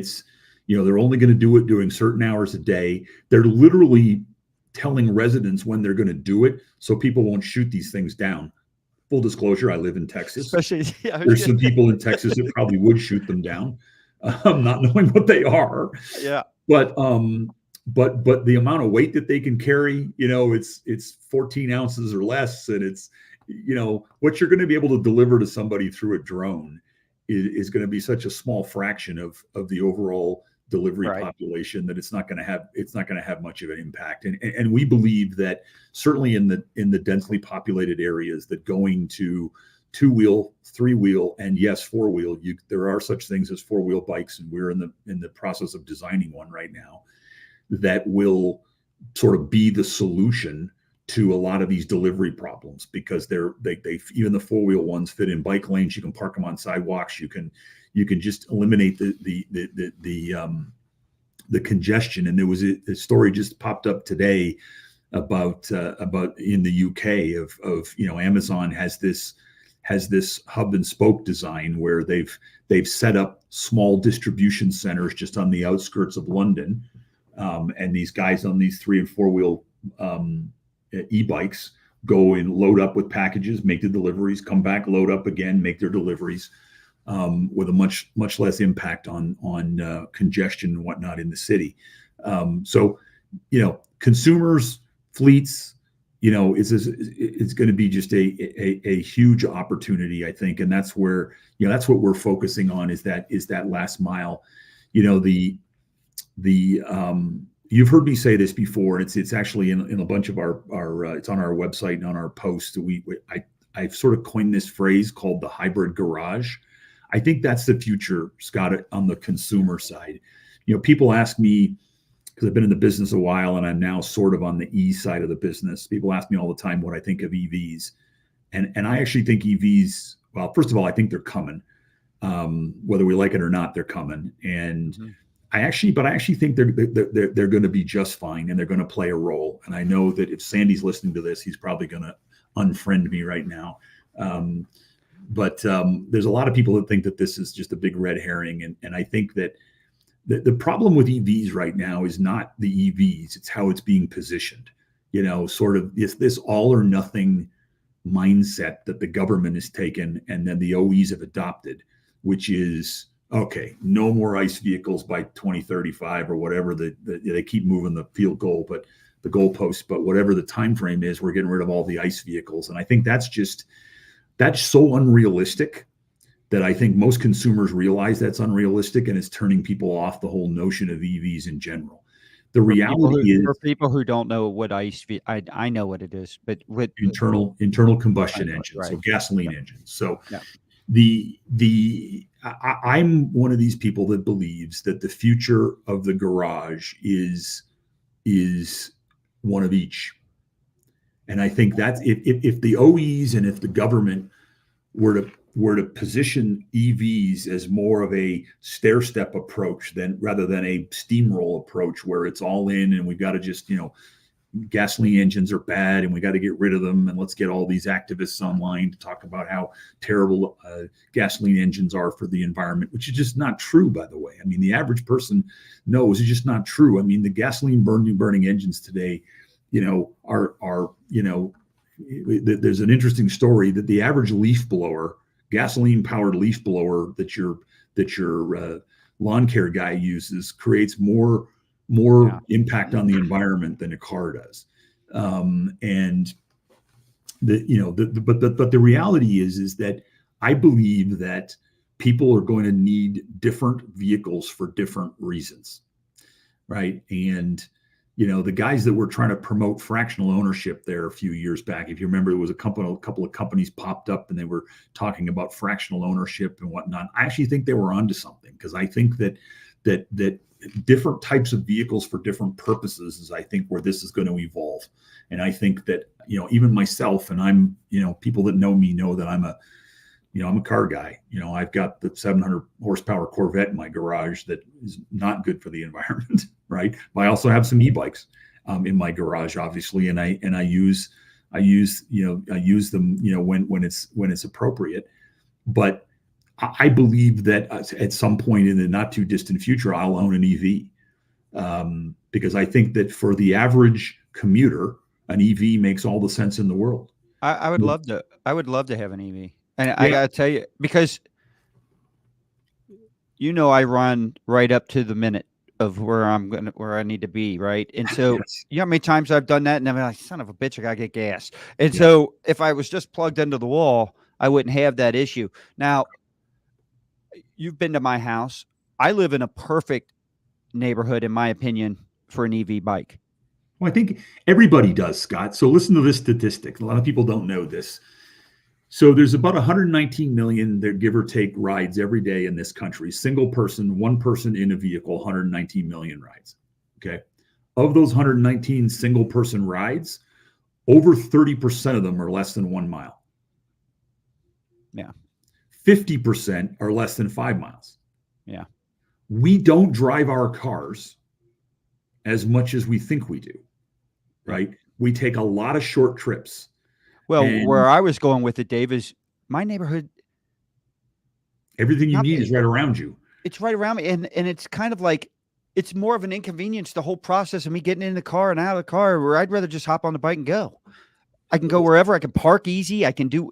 they're only going to do it during certain hours a day. They're literally telling residents when they're going to do it so people won't shoot these things down. Full disclosure, I live in Texas. Especially, yeah, there's some people in Texas that probably would shoot them down, not knowing what they are. Yeah. But the amount of weight that they can carry, it's 14 ounces or less, and it's, what you're going to be able to deliver to somebody through a drone is going to be such a small fraction of the overall delivery population that it's not going to have much of an impact. And we believe that certainly in the densely populated areas, that going to 2-wheel, 3-wheel, and yes, 4-wheel, there are such things as 4-wheel bikes, and we're in the process of designing one right now that will sort of be the solution to a lot of these delivery problems, because they even the 4-wheel ones fit in bike lanes. You can park them on sidewalks. You can just eliminate the congestion. And there was a story just popped up today about in the UK of Amazon has this hub and spoke design where they've set up small distribution centers just on the outskirts of London, and these guys on these 3 and 4-wheel e-bikes go and load up with packages, make the deliveries, come back, load up again, make their deliveries, with a much less impact on congestion and whatnot in the city. So consumers, fleets, it's going to be just a huge opportunity, I think, and that's where that's what we're focusing on, is that last mile. You've heard me say this before, and it's actually in a bunch of our it's on our website and on our posts. I've sort of coined this phrase called the hybrid garage. I think that's the future, Scott, on the consumer side. People ask me, because I've been in the business a while and I'm now sort of on the E side of the business. People ask me all the time what I think of EVs, and I actually think EVs. Well, first of all, I think they're coming, whether we like it or not. They're coming, and I actually think they're going to be just fine, and they're going to play a role. And I know that if Sandy's listening to this, he's probably going to unfriend me right now. But there's a lot of people that think that this is just a big red herring, and I think that the problem with EVs right now is not the EVs; it's how it's being positioned. Sort of this all or nothing mindset that the government has taken, and then the OEs have adopted, which is, okay, no more ICE vehicles by 2035 or whatever. They keep moving the field goal, but the goalpost, but whatever the time frame is, we're getting rid of all the ICE vehicles. And I think that's so unrealistic that I think most consumers realize that's unrealistic, and it's turning people off the whole notion of EVs in general. The reality is, for people who don't know what ICE, I know what it is, but with internal combustion engines, so gasoline engines. So I'm one of these people that believes that the future of the garage is one of each. And I think that if the OEs and if the government were to position EVs as more of a stair-step approach rather than a steamroll approach where it's all in and we've got to just, gasoline engines are bad and we got to get rid of them, and let's get all these activists online to talk about how terrible gasoline engines are for the environment, which is just not true, by the way. I mean, the average person knows it's just not true. I mean, the gasoline burning engines today, there's an interesting story that the average leaf blower, gasoline powered leaf blower that your lawn care guy uses, creates more impact on the environment than a car does. And the reality is that I believe that people are going to need different vehicles for different reasons, right? And the guys that were trying to promote fractional ownership there a few years back, if you remember, there was a couple of companies popped up and they were talking about fractional ownership and whatnot. I actually think they were onto something, because I think that different types of vehicles for different purposes is, I think, where this is going to evolve. And I think that, even myself, and I'm, people that know me know that I'm a car guy. I've got the 700 horsepower Corvette in my garage that is not good for the environment, right? But I also have some e-bikes in my garage, obviously, and I use them, when it's appropriate. But I believe that at some point in the not too distant future, I'll own an EV, because I think that for the average commuter, an EV makes all the sense in the world. I would love to. I would love to have an EV, and I Yeah. gotta tell you, because I run right up to the minute of where I need to be, right? And so, Yes. you know how many times I've done that, and I'm like, son of a bitch, I gotta get gas. And Yeah. so, if I was just plugged into the wall, I wouldn't have that issue. Now, you've been to my house. I live in a perfect neighborhood, in my opinion, for an EV bike. Well, I think everybody does, Scott. So listen to this statistic. A lot of people don't know this. So there's about 119 million, that give or take, rides every day in this country. Single person, one person in a vehicle, 119 million rides. Okay. Of those 119 single person rides, over 30% of them are less than 1 mile. Yeah. 50% are less than 5 miles. Yeah. We don't drive our cars as much as we think we do, right? We take a lot of short trips. Well, And where I was going with it, Dave, is my neighborhood. everything you need is right around you. It's right around me, and it's kind of like, it's more of an inconvenience, the whole process of me getting in the car and out of the car, where I'd rather just hop on the bike and go. I can go wherever. I can park easy. I can do.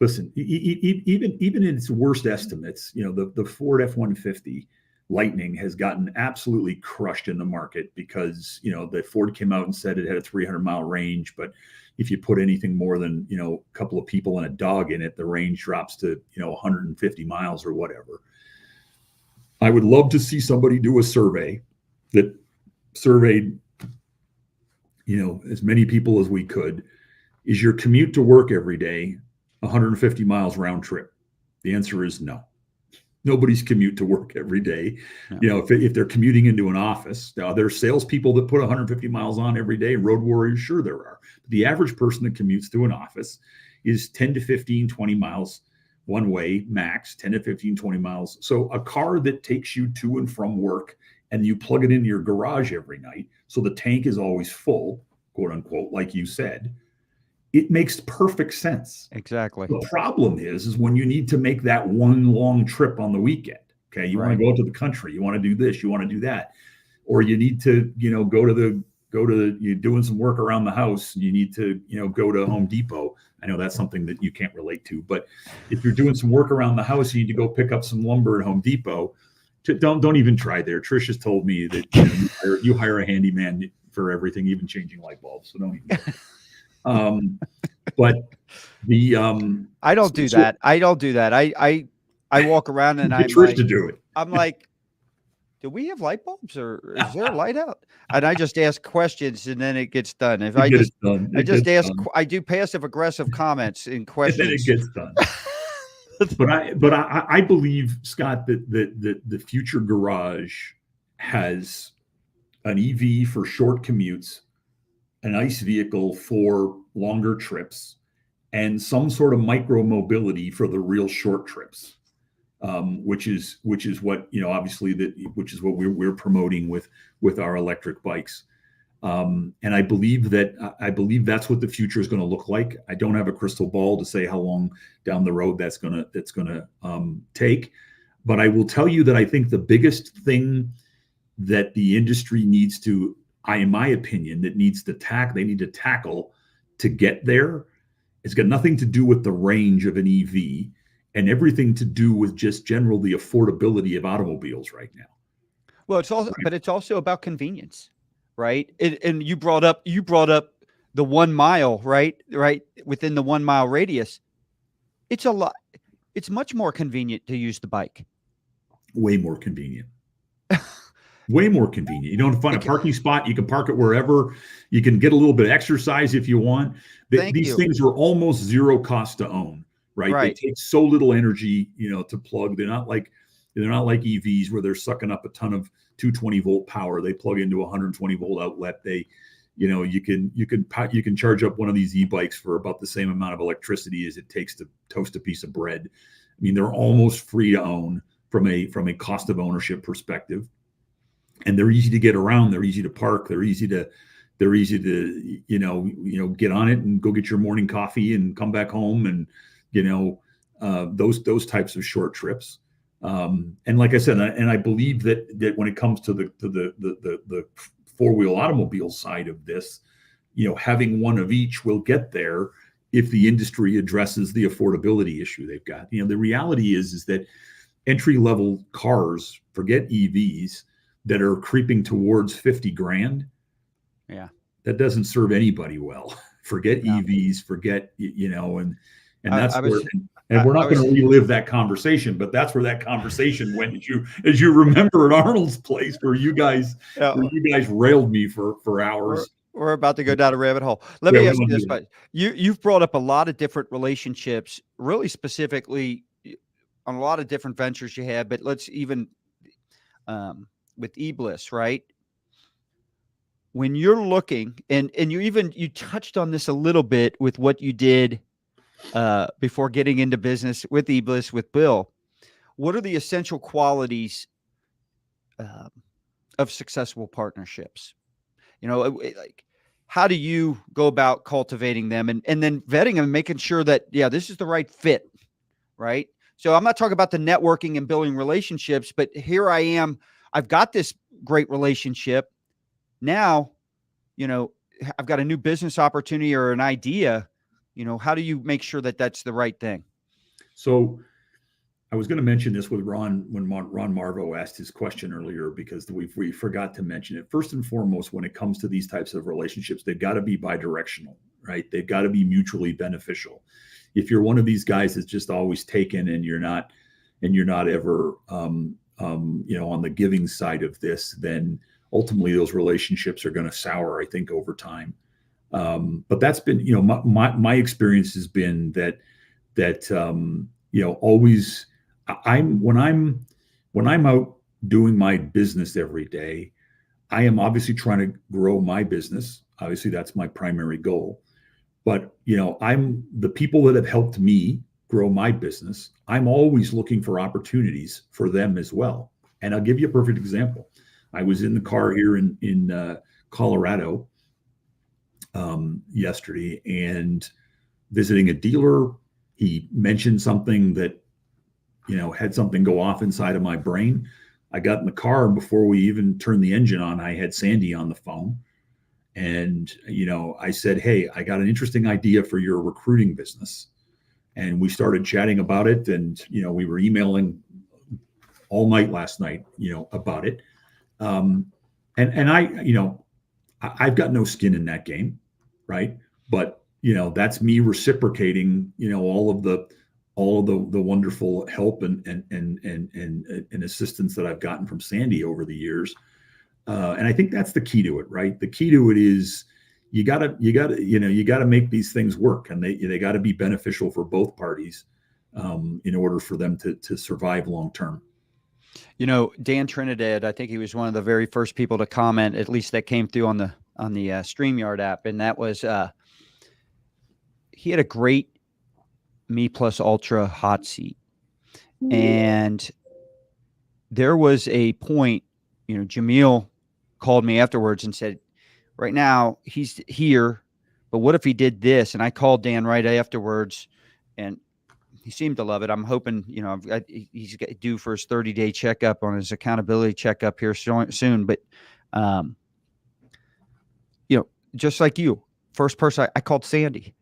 Listen, even in its worst estimates, the Ford F-150 Lightning has gotten absolutely crushed in the market because, the Ford came out and said it had a 300-mile range, but if you put anything more than, a couple of people and a dog in it, the range drops to, 150 miles or whatever. I would love to see somebody do a survey that surveyed, as many people as we could. Is your commute to work every day 150 miles round trip? The answer is no. Nobody's commute to work every day. No. If they're commuting into an office, now there's salespeople that put 150 miles on every day. Road warriors, sure there are. But the average person that commutes to an office is 10 to 15, 20 miles one way max, 10 to 15, 20 miles. So a car that takes you to and from work and you plug it into your garage every night, so the tank is always full, quote unquote, like you said, it makes perfect sense. Exactly. The problem is when you need to make that one long trip on the weekend. Okay. You want to go out to the country. You want to do this. You want to do that. Or you need to, you're doing some work around the house. And you need to, go to Home Depot. I know that's something that you can't relate to, but if you're doing some work around the house, you need to go pick up some lumber at Home Depot. Don't even try there. Trish has told me that you hire a handyman for everything, even changing light bulbs. So don't even go. But the I don't do that. I don't do that. I walk around and I'm Trish like, to do it. I'm like, do we have light bulbs, or is there a light out? And I just ask questions, and then it gets done. If I just ask, I do passive aggressive comments and questions. And then it gets done. But I believe, Scott, that the future garage has an EV for short commutes, an ICE vehicle for longer trips, and some sort of micro mobility for the real short trips. Which is what, obviously which is what we're promoting with our electric bikes. And I believe that's what the future is going to look like. I don't have a crystal ball to say how long down the road that's going to take, but I will tell you that I think the biggest thing that the industry needs to, in my opinion, they need to tackle to get there, it's got nothing to do with the range of an EV and everything to do with just general the affordability of automobiles right now. Well, it's also, but it's also about convenience, right? And you brought up the 1 mile, right, within the 1 mile radius. It's a lot. It's much more convenient to use the bike. Way more convenient. Way more convenient. You don't find a parking spot. You can park it wherever. You can get a little bit of exercise if you want. These things are almost zero cost to own. Right. They take so little energy, to plug. They're not like EVs where they're sucking up a ton of 220 volt power. They plug into a 120 volt outlet. You can charge up one of these e-bikes for about the same amount of electricity as it takes to toast a piece of bread. I mean, they're almost free to own from a cost of ownership perspective, and they're easy to get around. They're easy to park. They're easy to get on it and go get your morning coffee and come back home and those types of short trips. And like I said, and I believe that when it comes to the four-wheel automobile side of this, having one of each will get there if the industry addresses the affordability issue they've got. The reality is that entry-level cars, forget EVs, that are creeping towards 50 grand, that doesn't serve anybody well. Forget EVs, forget, and that's we're not going to relive that conversation, but that's where that conversation went, as you remember at Arnold's place, where you guys railed me for hours. We're about to go down a rabbit hole. Let me ask you this, but you've brought up a lot of different relationships, really specifically on a lot of different ventures you have, but let's even with eBliss, right? When you're looking, and you touched on this a little bit with what you did before getting into business with eBliss with Bill, what are the essential qualities of successful partnerships? Like, how do you go about cultivating them and then vetting them and making sure that, this is the right fit, right? So I'm not talking about the networking and building relationships, but here I am, I've got this great relationship. Now, I've got a new business opportunity or an idea. How do you make sure that that's the right thing? So I was going to mention this with Ron when Ron Marvo asked his question earlier, because we forgot to mention it. First and foremost, when it comes to these types of relationships, they've got to be bidirectional, right? They've got to be mutually beneficial. If you're one of these guys that's just always taken and you're not ever, on the giving side of this, then ultimately those relationships are going to sour, I think, over time. But that's been, my experience has been that always when I'm out doing my business every day, I am obviously trying to grow my business. Obviously, that's my primary goal. But, I'm the people that have helped me grow my business. I'm always looking for opportunities for them as well. And I'll give you a perfect example. I was in the car here in Colorado yesterday and visiting a dealer. He mentioned something that, had something go off inside of my brain. I got in the car, and before we even turned the engine on, I had Sandy on the phone. And, I said, hey, I got an interesting idea for your recruiting business. And we started chatting about it. And, we were emailing all night last night, about it. And I've got no skin in that game, right? But, that's me reciprocating, all of the wonderful help and assistance that I've gotten from Sandy over the years. And I think that's the key to it, right? The key to it is you gotta make these things work, and they got to be beneficial for both parties in order for them to survive long term. Dan Trinidad, I think he was one of the very first people to comment, at least that came through on the StreamYard app, and that was he had a great Me Plus Ultra hot seat, and there was a point, Jamil called me afterwards and said, right now he's here, but what if he did this? And I called Dan right afterwards, and he seemed to love it. I'm hoping, he's due for his 30-day checkup on his accountability checkup here soon. But, just like you, first person, I called Sandy.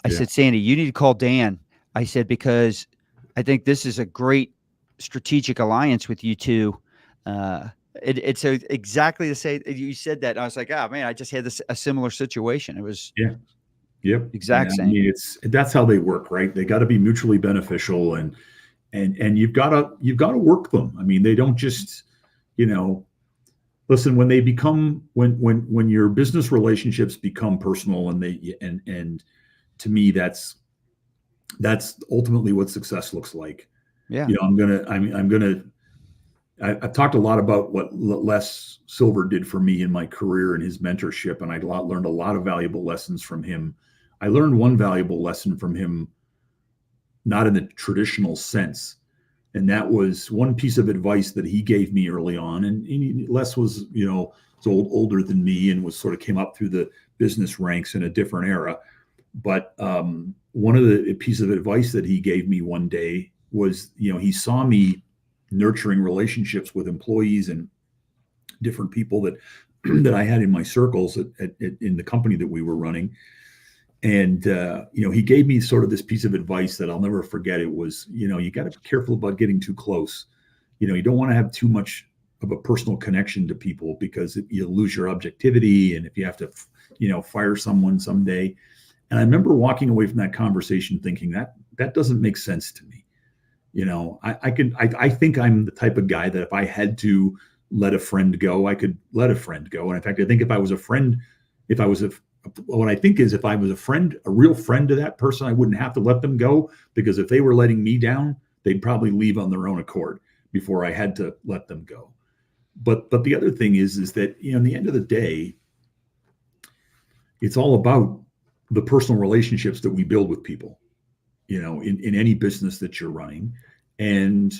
I said, Sandy, you need to call Dan. I said, because I think this is a great strategic alliance with you two. It's exactly the same. You said that, and I was like, oh man, I just had a similar situation. It was exact same. I mean, that's how they work, right? They got to be mutually beneficial, and you've got to work them. I mean, they don't just, listen, when they become when your business relationships become personal, and to me, that's ultimately what success looks like. Yeah. I've talked a lot about what Les Silver did for me in my career and his mentorship, and I learned a lot of valuable lessons from him. I learned one valuable lesson from him, not in the traditional sense, and that was one piece of advice that he gave me early on. And Les was, older than me and came up through the business ranks in a different era. But one of the pieces of advice that he gave me one day was, he saw me nurturing relationships with employees and different people that that I had in my circles in the company that we were running. And, he gave me sort of this piece of advice that I'll never forget. It was, you got to be careful about getting too close. You don't want to have too much of a personal connection to people, because you lose your objectivity. And if you have to, fire someone someday. And I remember walking away from that conversation thinking that doesn't make sense to me. I think I'm the type of guy that if I had to let a friend go, I could let a friend go. And in fact, I think if I was a friend, what I think is if I was a real friend to that person, I wouldn't have to let them go, because if they were letting me down, they'd probably leave on their own accord before I had to let them go. But the other thing is that, in the end of the day, it's all about the personal relationships that we build with people, in any business that you're running. And,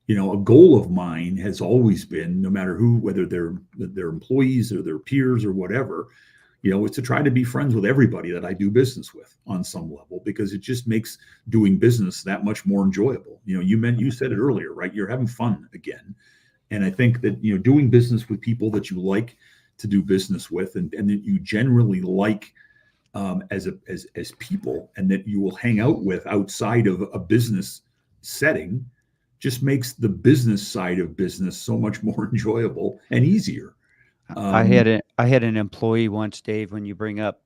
a goal of mine has always been, no matter who, whether they're employees or their peers or whatever, is to try to be friends with everybody that I do business with on some level, because it just makes doing business that much more enjoyable. You said it earlier, right? You're having fun again. And I think that, doing business with people that you like to do business with, and that you generally like as people, and that you will hang out with outside of a business setting, just makes the business side of business so much more enjoyable and easier. I had an employee once, Dave, when you bring up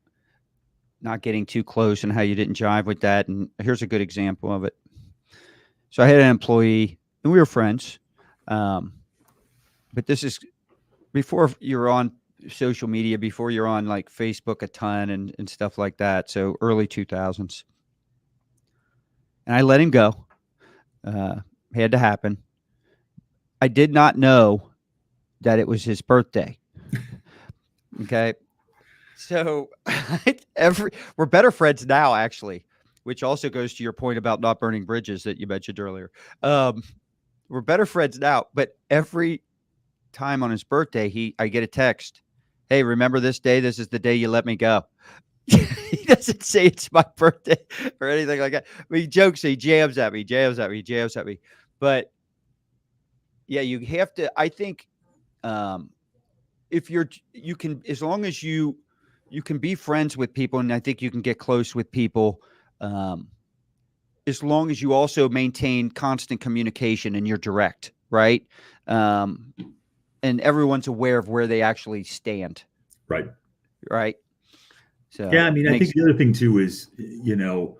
not getting too close and how you didn't jive with that. And here's a good example of it. So I had an employee, and we were friends. But this is before you're on social media, before you're on like Facebook a ton and stuff like that. So early 2000s. And I let him go. Had to happen. I did not know that it was his birthday. Okay. So we're better friends now, actually, which also goes to your point about not burning bridges that you mentioned earlier. We're better friends now, but every time on his birthday, I get a text. Hey, remember this day? This is the day you let me go. He doesn't say it's my birthday or anything like that. I mean, he jokes, he jams at me. But yeah, you have to, I think, if you can, as long as you can be friends with people, and I think you can get close with people, as long as you also maintain constant communication and you're direct, right? And everyone's aware of where they actually stand. Right. Right. So yeah, I mean, I think the other thing too is, I'm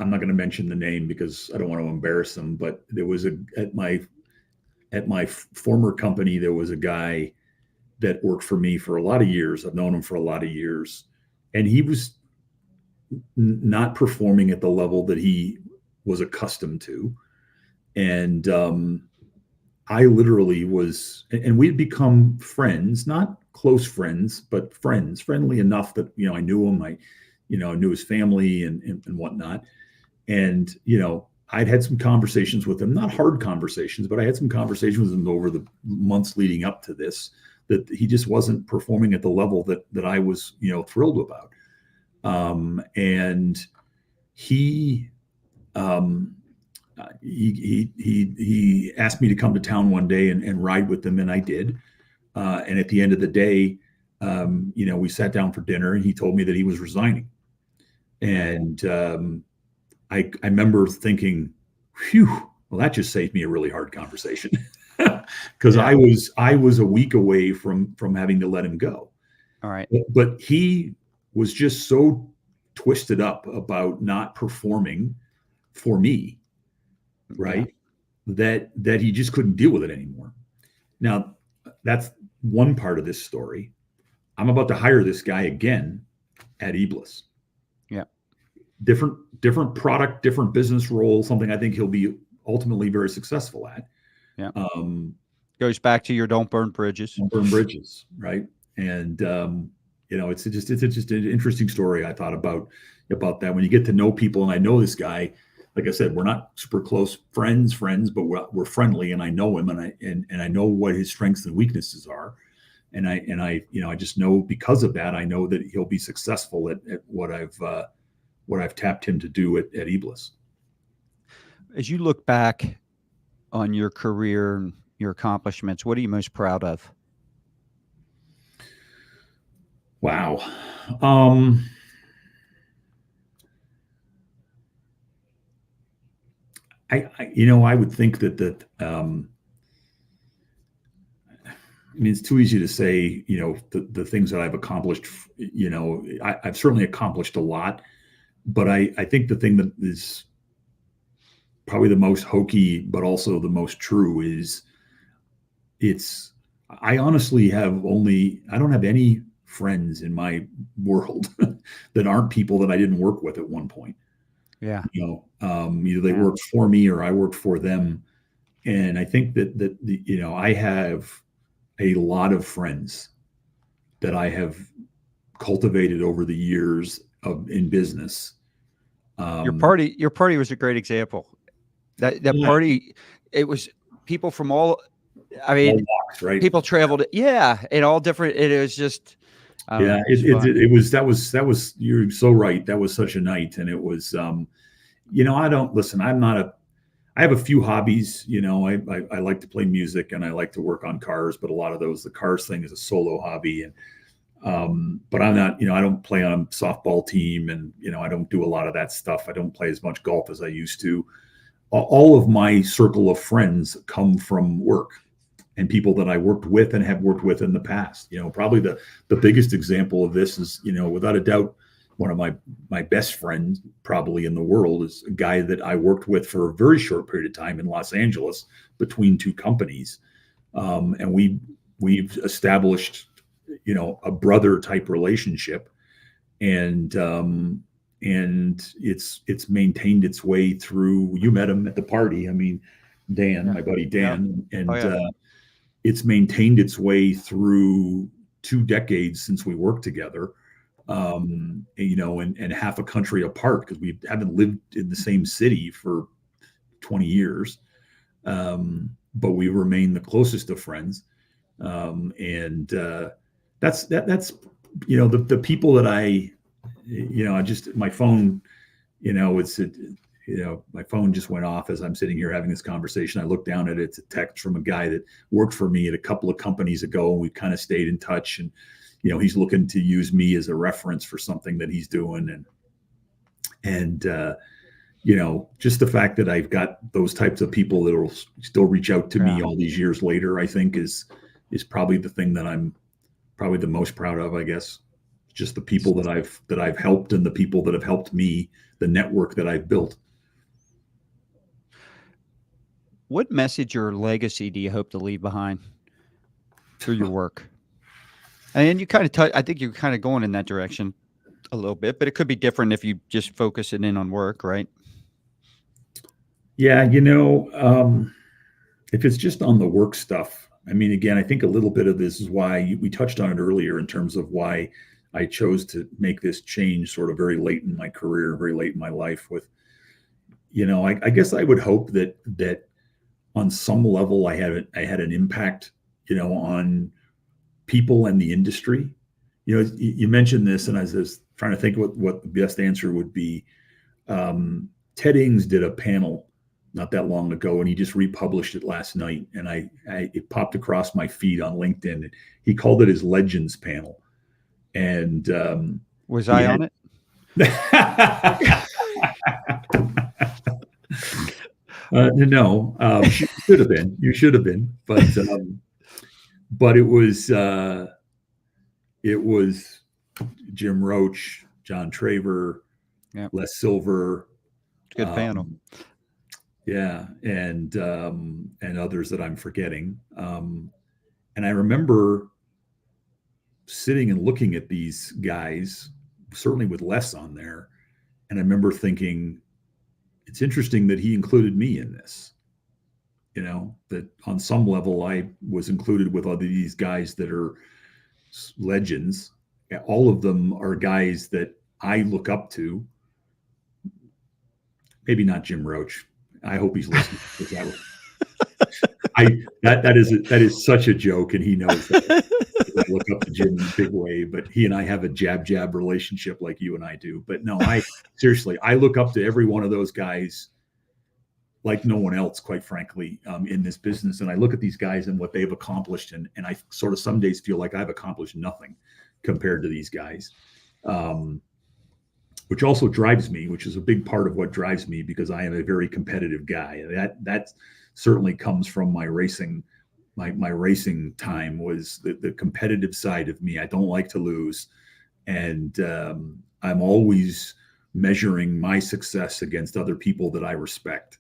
not going to mention the name because I don't want to embarrass them, but there was at my former company, there was a guy that worked for me for a lot of years. I've known him for a lot of years, and he was not performing at the level that he was accustomed to. And I literally was, and we'd become friends, not close friends, but friends, friendly enough that, I knew him. I knew his family and whatnot. And, I'd had some conversations with him, not hard conversations, but I had some conversations with him over the months leading up to this, that he just wasn't performing at the level that I was, thrilled about. And he asked me to come to town one day and ride with him, and I did. And at the end of the day, we sat down for dinner, and he told me that he was resigning. And I remember thinking, phew, well, that just saved me a really hard conversation, because I was a week away from having to let him go. All right. But he was just so twisted up about not performing for me, right? Yeah. That he just couldn't deal with it anymore. Now, that's one part of this story. I'm about to hire this guy again at eBliss. Yeah. Different product, different business role, something I think he'll be ultimately very successful at. Yeah. Goes back to your don't burn bridges. Don't burn bridges, right? And it's just an interesting story. I thought about that when you get to know people, and I know this guy. Like I said, we're not super close friends, but we're friendly, and I know him, and I know what his strengths and weaknesses are, and I just know because of that, I know that he'll be successful at what I've tapped him to do at eBliss. As you look back on your career and your accomplishments, what are you most proud of? Wow. Um, I would think that I mean, it's too easy to say, the things that I've accomplished, I've certainly accomplished a lot, but I think the thing that is probably the most hokey, but also the most true is it's, I honestly I don't have any friends in my world that aren't people that I didn't work with at one point. Yeah. Either they Yeah. worked for me or I worked for them. And I think I have a lot of friends that I have cultivated over the years in business. Your party was a great example. That Yeah, party, it was people from all, I all mean, walks, right? people traveled, yeah, in all different, it was just, I don't know, Yeah, it was fun. it was that was you're so right. That was such a night, and it was I don't listen. I have a few hobbies. I like to play music and I like to work on cars, but a lot of the cars thing is a solo hobby, and but I'm not, I don't play on a softball team, and I don't do a lot of that stuff. I don't play as much golf as I used to. All of my circle of friends come from work and people that I worked with and have worked with in the past. Probably the biggest example of this is, without a doubt, one of my best friends probably in the world is a guy that I worked with for a very short period of time in Los Angeles between two companies, and we've established, a brother type relationship, and it's maintained its way through. You met him at the party. I mean, Dan, Yeah. my buddy Yeah. Dan, Oh, and yeah. it's maintained its way through 2 decades since we worked together, and half a country apart because we haven't lived in the same city for 20 years. But we remain the closest of friends. And that's the people that I just my phone, my phone just went off as I'm sitting here having this conversation. I look down at it. It's a text from a guy that worked for me at a couple of companies ago, and we've kind of stayed in touch. And he's looking to use me as a reference for something that he's doing, and just the fact that I've got those types of people that will still reach out to Yeah. me all these years later, I think is probably the thing that I'm probably the most proud of, I guess. Just the people that I've helped and the people that have helped me, the network that I've built. What message or legacy do you hope to leave behind through your work? And you kind of, I think you're kind of going in that direction a little bit, but it could be different if you just focus it in on work, right? Yeah, if it's just on the work stuff, I mean, again, I think a little bit of this is why we touched on it earlier in terms of why I chose to make this change sort of very late in my career, very late in my life. With, I guess I would hope that on some level I had an impact, on people and the industry. You mentioned this, and I was just trying to think what the best answer would be. Ted Ings did a panel not that long ago, and he just republished it last night, and it popped across my feed on LinkedIn. He called it his Legends panel, and Was he I had. on it? No, you should have been. You should have been, but it was Jim Roach, John Traver, Yep. Les Silver, Good panel. yeah, and others that I'm forgetting. And I remember sitting and looking at these guys, certainly with Les on there, and I remember thinking, it's interesting that he included me in this. That on some level I was included with all these guys that are legends. All of them are guys that I look up to. Maybe not Jim Roach. I hope he's listening. That is such a joke, and he knows that. I look up to Jim in a big way, but he and I have a jab relationship like you and I do. But no, seriously, I look up to every one of those guys like no one else, quite frankly, in this business. And I look at these guys and what they've accomplished, and I sort of some days feel like I've accomplished nothing. compared to these guys. Which also drives me, which is a big part of what drives me, because I am a very competitive guy. That certainly comes from my racing. My racing time was the competitive side of me. I don't like to lose, and I'm always measuring my success against other people that I respect.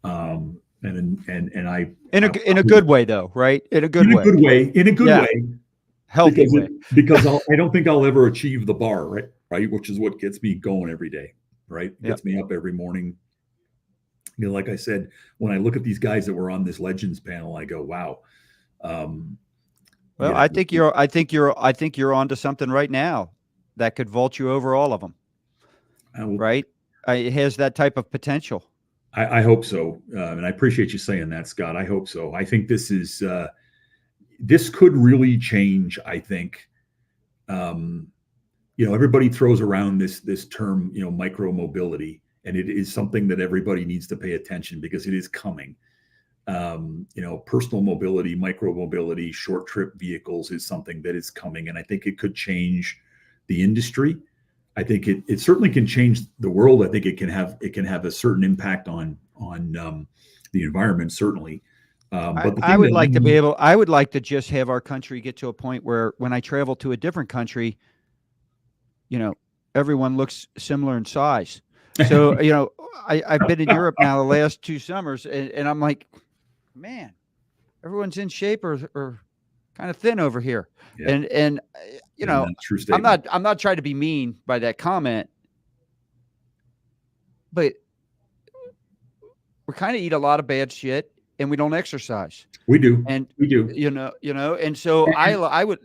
And I in a good way, though, right? In a good in a way. good way, in a good Yeah. way, Healthy way. because I don't think I'll ever achieve the bar, right, which is what gets me going every day, right? Yep. Gets me up every morning. You know, like I said, when I look at these guys that were on this Legends panel, I go, wow. Well, I think you're onto something right now that could vault you over all of them, right? It has that type of potential. I hope so, and I appreciate you saying that, Scott. I hope so. I think this could really change. I think, everybody throws around this term, micro mobility, and it is something that everybody needs to pay attention, because it is coming. Personal mobility, micro mobility, short trip vehicles is something that is coming, and I think it could change the industry. I think it certainly can change the world. I think it can have a certain impact on the environment, certainly. But I would like to just have our country get to a point where, when I travel to a different country, everyone looks similar in size. So, I've been in Europe now the last 2 summers, and I'm like, man, everyone's in shape or kind of thin over here. Yeah. And true statement. I'm not trying to be mean by that comment, but we kind of eat a lot of bad shit, and we don't exercise. We do. And we do. And so I would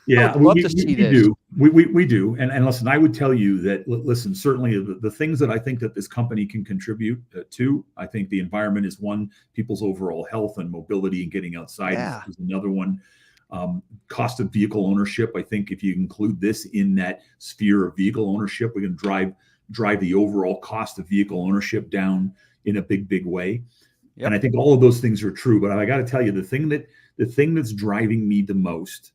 love to see this. Do. We do. And listen, I would tell you that, listen, certainly the things that I think that this company can contribute to, I think the environment is one, people's overall health and mobility and getting outside is another one. Cost of vehicle ownership. I think if you include this in that sphere of vehicle ownership, we can drive the overall cost of vehicle ownership down in a big way. Yep. And I think all of those things are true. But I got to tell you, the thing that's driving me the most,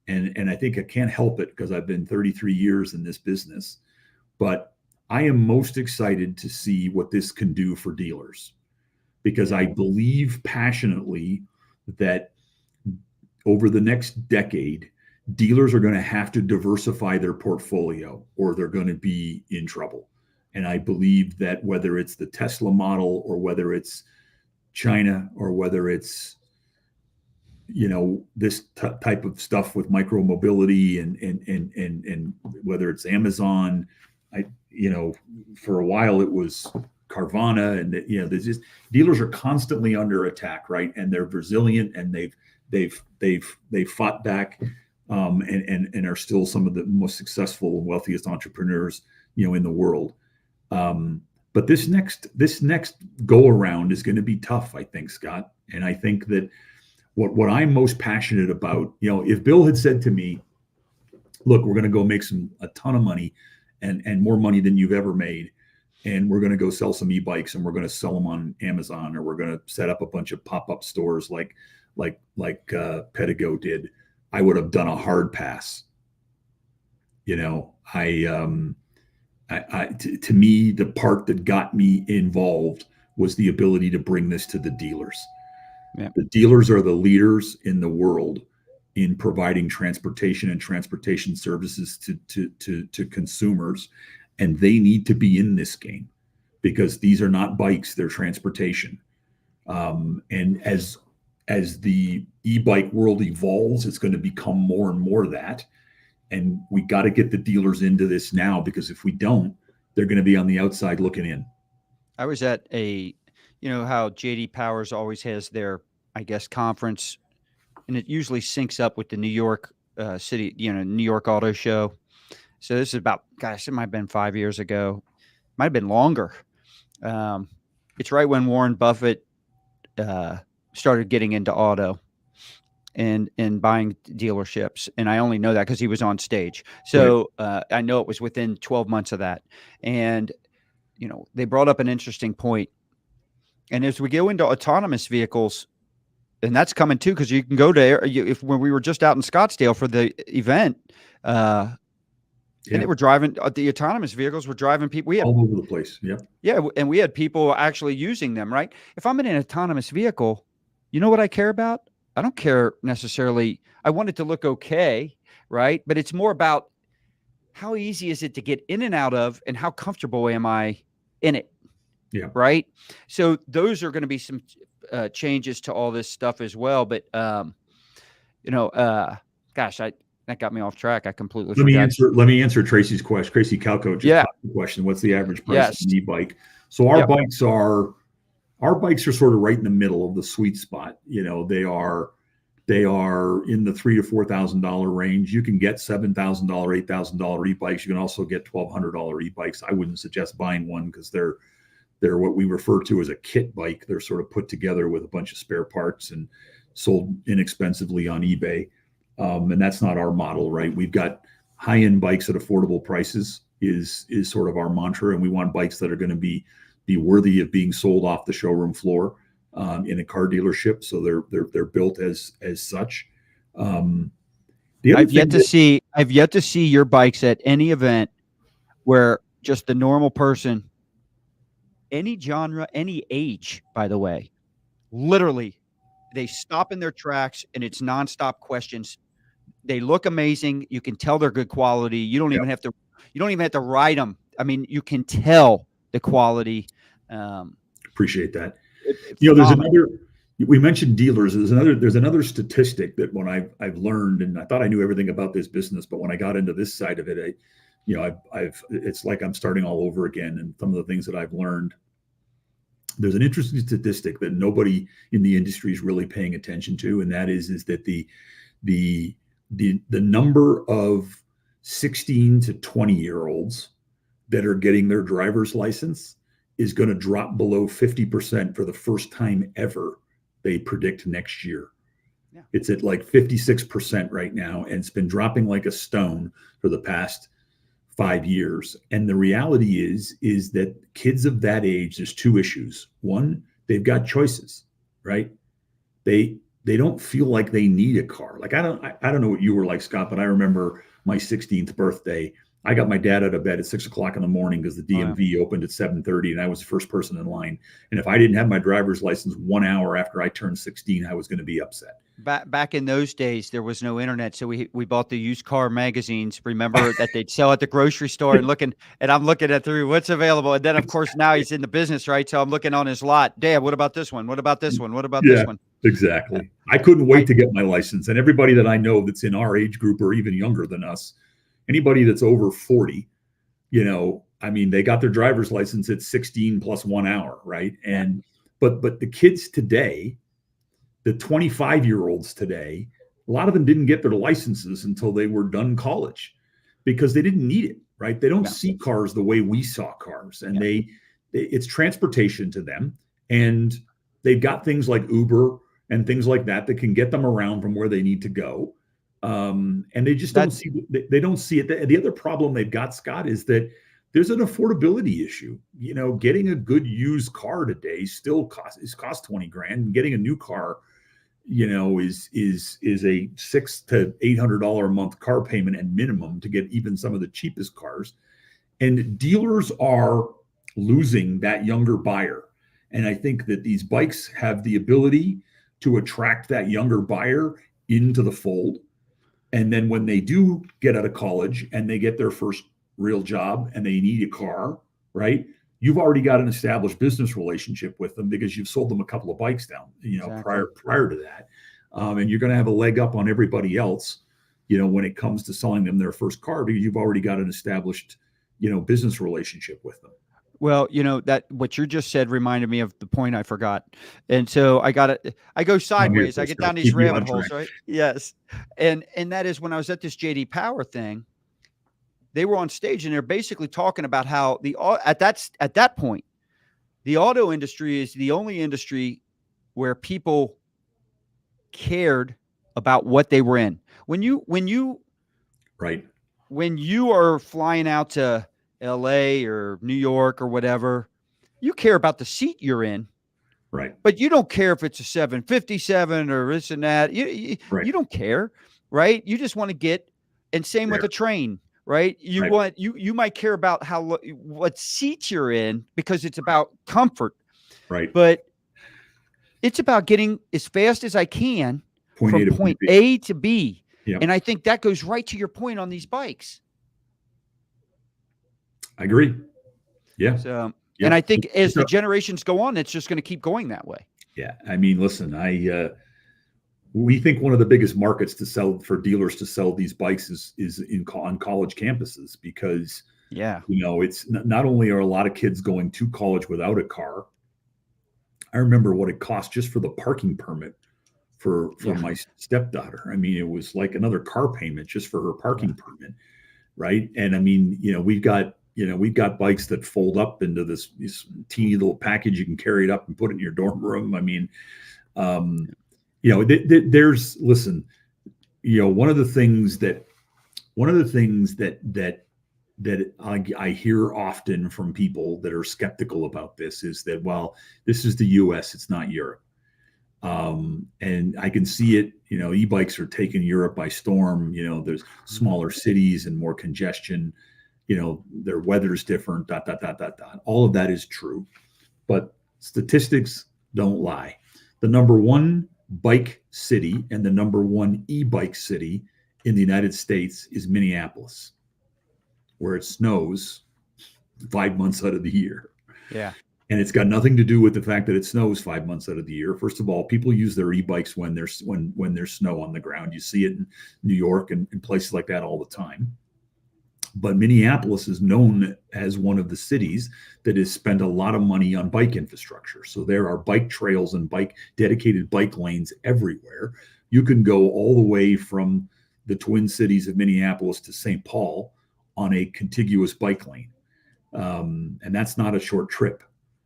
and I think I can't help it because I've been 33 years in this business, but I am most excited to see what this can do for dealers, because I believe passionately that over the next decade, dealers are going to have to diversify their portfolio, or they're going to be in trouble. And I believe that whether it's the Tesla model, or whether it's China, or whether it's this type of stuff with micro mobility, and whether it's Amazon, for a while it was Carvana, and there's just, dealers are constantly under attack, right? And they're resilient, and they've fought back, and are still some of the most successful and wealthiest entrepreneurs in the world. But this next go around is going to be tough, I think, Scott. And I think that what I'm most passionate about, if Bill had said to me, look, we're going to go make a ton of money, and more money than you've ever made, and we're going to go sell some e-bikes, and we're going to sell them on Amazon, or we're going to set up a bunch of pop-up stores like Pedigo did, I would have done a hard pass. To me, the part that got me involved was the ability to bring this to the dealers. Yeah. The dealers are the leaders in the world in providing transportation and transportation services to consumers, and they need to be in this game, because these are not bikes, they're transportation. And as the e-bike world evolves, it's going to become more and more that. And we got to get the dealers into this now, because if we don't, they're going to be on the outside looking in. I was at how J.D. Powers always has their, I guess, conference, and it usually syncs up with the New York City, New York Auto Show. So this is about, gosh, it might have been 5 years ago. Might have been longer. It's right when Warren Buffett started getting into auto and buying dealerships. And I only know that because he was on stage. So I know it was within 12 months of that. And, they brought up an interesting point. And as we go into autonomous vehicles, and that's coming too, because you can go to if when we were just out in Scottsdale for the event, and they were driving the autonomous vehicles were driving people. We had all over the place. Yep. Yeah, and we had people actually using them, right? If I'm in an autonomous vehicle, you know what I care about? I don't care necessarily. I want it to look okay, right? But it's more about how easy is it to get in and out of, and how comfortable am I in it? Yeah. Right. So those are going to be some changes to all this stuff as well. But gosh, that got me off track. I completely forgot. Let me answer Tracy's question. Tracy Calco just Yeah. popped the question. What's the average price Yes. of an e-bike? So our bikes are sort of right in the middle of the sweet spot. You know, they are in the $3,000 to $4,000 range. You can get $7,000, $8,000 e-bikes. You can also get $1,200 e-bikes. I wouldn't suggest buying one because they're what we refer to as a kit bike. They're sort of put together with a bunch of spare parts and sold inexpensively on eBay. And that's not our model, right? We've got high-end bikes at affordable prices is sort of our mantra, and we want bikes that are going to be worthy of being sold off the showroom floor in a car dealership. So they're built as such. I've yet to see your bikes at any event where just the normal person, any genre, any age, by the way, literally, they stop in their tracks and it's nonstop questions. They look amazing. You can tell they're good quality. You don't even have to ride them. I mean, you can tell the quality. Appreciate that. There's another. We mentioned dealers. There's another statistic that when I've learned, and I thought I knew everything about this business, but when I got into this side of it, it's like I'm starting all over again. And some of the things that I've learned, there's an interesting statistic that nobody in the industry is really paying attention to, and that is that the number of 16 to 20-year-olds that are getting their driver's license is going to drop below 50% for the first time ever, they predict next year. Yeah. It's at like 56% right now, and it's been dropping like a stone for the past 5 years. And the reality is that kids of that age, there's two issues. One, they've got choices, right? They don't feel like they need a car. Like I don't know what you were like, Scott, but I remember my 16th birthday. I got my dad out of bed at 6 o'clock in the morning because the DMV opened at 7:30, and I was the first person in line. And if I didn't have my driver's license 1 hour after I turned 16, I was going to be upset. Back in those days, there was no internet, so we bought the used car magazines. Remember that they'd sell at the grocery store, and I'm looking at through what's available. And then, of course, now he's in the business, right? So I'm looking on his lot. Dad, what about this one? What about this one? What about this one? Exactly. I couldn't wait to get my license. And everybody that I know that's in our age group or even younger than us, anybody that's over 40, they got their driver's license at 16 plus 1 hour, right? And but the kids today, the 25-year-olds today, a lot of them didn't get their licenses until they were done college because they didn't need it, right? They don't see cars the way we saw cars, and it's transportation to them, and they've got things like Uber and things like that can get them around from where they need to go. And they just don't see it. The other problem they've got, Scott, is that there's an affordability issue. Getting a good used car today still costs $20,000. And getting a new car, is a $600 to $800 a month car payment at minimum to get even some of the cheapest cars. And dealers are losing that younger buyer. And I think that these bikes have the ability to attract that younger buyer into the fold. And then when they do get out of college and they get their first real job and they need a car, right? You've already got an established business relationship with them because you've sold them a couple of bikes down, prior to that. And you're going to have a leg up on everybody else, when it comes to selling them their first car because you've already got an established, business relationship with them. Well, that what you just said reminded me of the point I forgot. And so I go sideways. I get down these rabbit holes, right? Yes. And that is when I was at this JD Power thing, they were on stage and they're basically talking about how at that point, the auto industry is the only industry where people cared about what they were in. When you are flying out to LA or New York or whatever, you care about the seat you're in Right. But you don't care if it's a 757 or this and that. Right. You don't care, right? You just want to get, and same with There. a train, right? You Right. want you might care about what seats you're in because it's about comfort, Right. but it's about getting as fast as I can Point A from to point point B. A to B. Yep. And I think that goes right to your point on these bikes. I agree. Yeah. So, and Yep. I think as the generations go on, it's just going to keep going that way. Yeah. I mean, listen, we think one of the biggest markets to sell for dealers to sell these bikes is on college campuses, because it's not only are a lot of kids going to college without a car. I remember what it cost just for the parking permit for my stepdaughter. I mean, it was like another car payment just for her parking permit, right? And I mean, we've got bikes that fold up into this teeny little package. You can carry it up and put it in your dorm room. I mean, there's listen, one of the things that I hear often from people that are skeptical about this is that, well, this is the US, it's not Europe. And I can see it, e-bikes are taking Europe by storm. There's smaller cities and more congestion, their weather's different, ... All of that is true, but statistics don't lie. The number one bike city and the number one e-bike city in the United States is Minneapolis, where it snows 5 months out of the year. Yeah. And it's got nothing to do with the fact that it snows 5 months out of the year. First of all, people use their e-bikes when there's snow on the ground. You see it in New York and places like that all the time. But Minneapolis is known as one of the cities that has spent a lot of money on bike infrastructure. So there are bike trails and dedicated bike lanes everywhere. You can go all the way from the Twin Cities of Minneapolis to St. Paul on a contiguous bike lane. And that's not a short trip.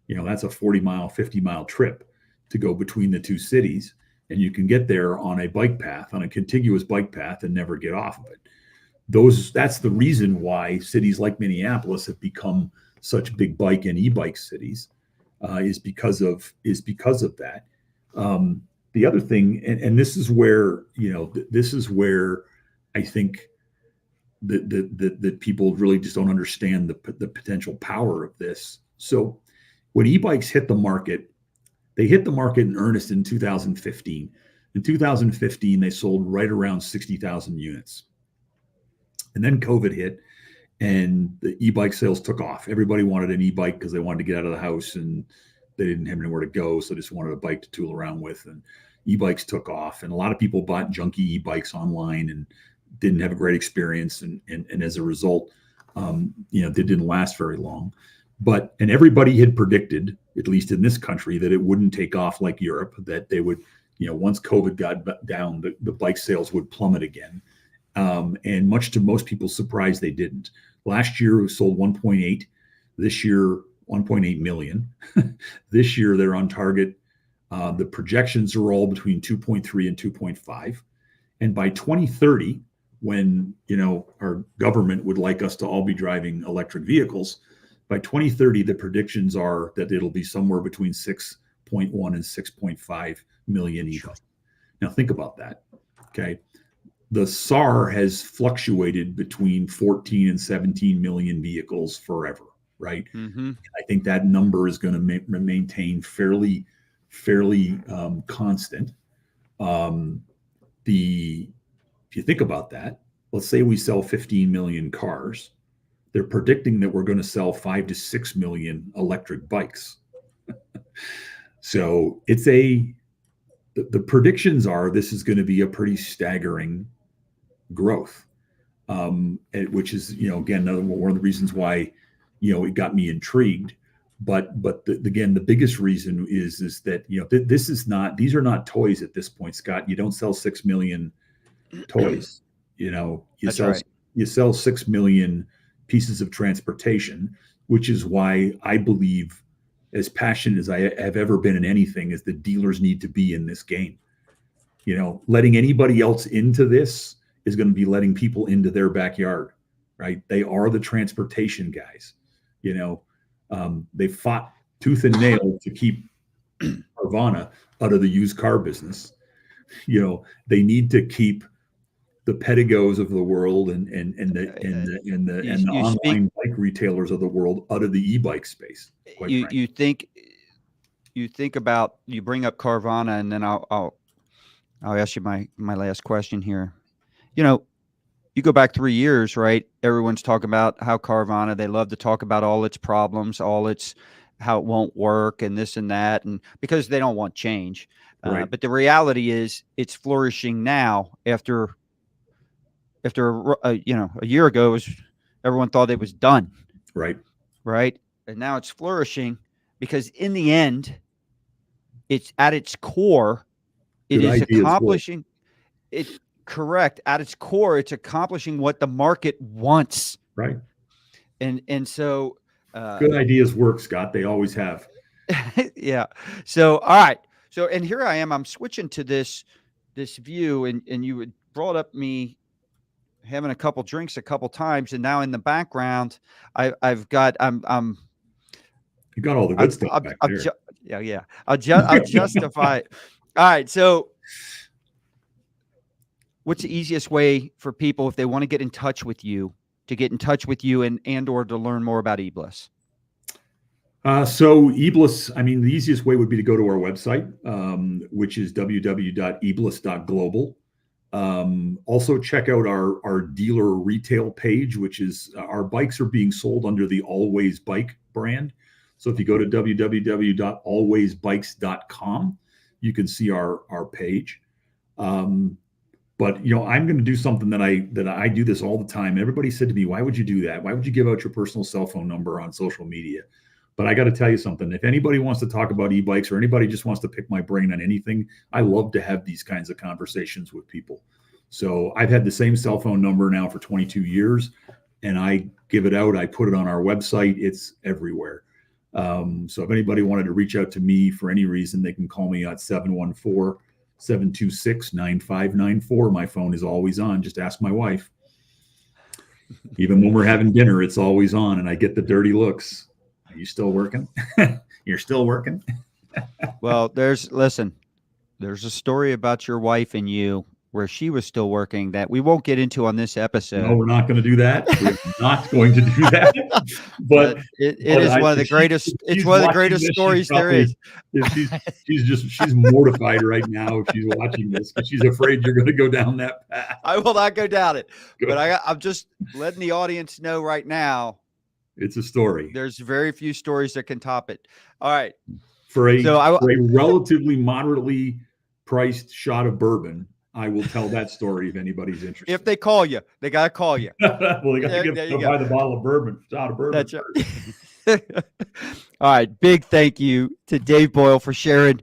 That's a 40-mile, 50-mile trip to go between the two cities. And you can get there on a bike path, on a contiguous bike path, and never get off of it. That's the reason why cities like Minneapolis have become such big bike and e-bike cities, is because of that. The other thing, and this is where I think that people really just don't understand the potential power of this. So when e-bikes hit the market, they hit the market in earnest in 2015. In 2015, they sold right around 60,000 units. And then COVID hit and the e-bike sales took off. Everybody wanted an e-bike because they wanted to get out of the house and they didn't have anywhere to go. So they just wanted a bike to tool around with. And e-bikes took off. And a lot of people bought junky e-bikes online and didn't have a great experience. And as a result, they didn't last very long. And everybody had predicted, at least in this country, that it wouldn't take off like Europe, that they would, once COVID got down, the bike sales would plummet again. And much to most people's surprise, they didn't. Last year, we sold 1.8. This year, 1.8 million. This year, they're on target. The projections are all between 2.3 and 2.5. And by 2030, when our government would like us to all be driving electric vehicles, by 2030, the predictions are that it'll be somewhere between 6.1 and 6.5 million e-bikes. Now, think about that. Okay. The SAR has fluctuated between 14 and 17 million vehicles forever, right? Mm-hmm. I think that number is going to maintain fairly constant. If you think about that, let's say we sell 15 million cars. They're predicting that we're going to sell 5 to 6 million electric bikes. So the predictions are this is going to be a pretty staggering growth, which is, again, one of the reasons why, it got me intrigued. But again, the biggest reason is that, these are not toys at this point, Scott. You don't sell 6 million toys. You sell 6 million pieces of transportation, which is why I believe, as passionate as I have ever been in anything, is that dealers need to be in this game. Letting anybody else into this is going to be letting people into their backyard, right? They are the transportation guys. They fought tooth and nail to keep Carvana out of the used car business. They need to keep the Pedigos of the world and the You speak. online bike retailers of the world out of the e-bike space. Quite You frankly, you think about, you bring up Carvana, and then I'll ask you my last question here. You go back 3 years, right? Everyone's talking about how Carvana, they love to talk about all its problems, how it won't work and this and that, and because they don't want change. right, But the reality is it's flourishing now after a year ago, everyone thought it was done, right. right? And now it's flourishing because in the end, it's at its core, it Good is ideas work. accomplishing it. Correct. At its core, it's accomplishing what the market wants. Right. And so, Good ideas work, Scott. They always have. yeah. So, all right. So, and here I am, I'm switching to this view, and you had brought up me having a couple drinks a couple times, and now in the background, I've got, You got all the good stuff back there. yeah. I'll justify it. All right. So, what's the easiest way for people, if they want to get in touch with you, and or to learn more about eBliss? So eBliss, the easiest way would be to go to our website, which is www.ebliss.global. Also check out our dealer retail page, which is our bikes are being sold under the Always Bike brand. So if you go to www.alwaysbikes.com, you can see our page. But I'm going to do something that I do this all the time. Everybody said to me, "Why would you do that? Why would you give out your personal cell phone number on social media?" But I got to tell you something. If anybody wants to talk about e-bikes, or anybody just wants to pick my brain on anything, I love to have these kinds of conversations with people. So I've had the same cell phone number now for 22 years, and I give it out. I put it on our website. It's everywhere. So if anybody wanted to reach out to me for any reason, they can call me at 714-726-9594. My phone is always on. Just ask my wife. Even when we're having dinner, it's always on, and I get the dirty looks. Are you still working? You're still working? Well, there's a story about your wife and you where she was still working that we won't get into on this episode. No, we're not going to do that. We're not going to do that. But it is one of the greatest. It's one of the greatest stories there is. She's mortified right now if she's watching this, because she's afraid you're going to go down that path. I will not go down it. Good. But I'm just letting the audience know right now. It's a story. There's very few stories that can top it. All right. For a relatively moderately priced shot of bourbon, I will tell that story if anybody's interested. If they call you, they got to call you. Well, they got to buy the bottle of bourbon, shot of bourbon. That's right. All right. Big thank you to Dave Boyle for sharing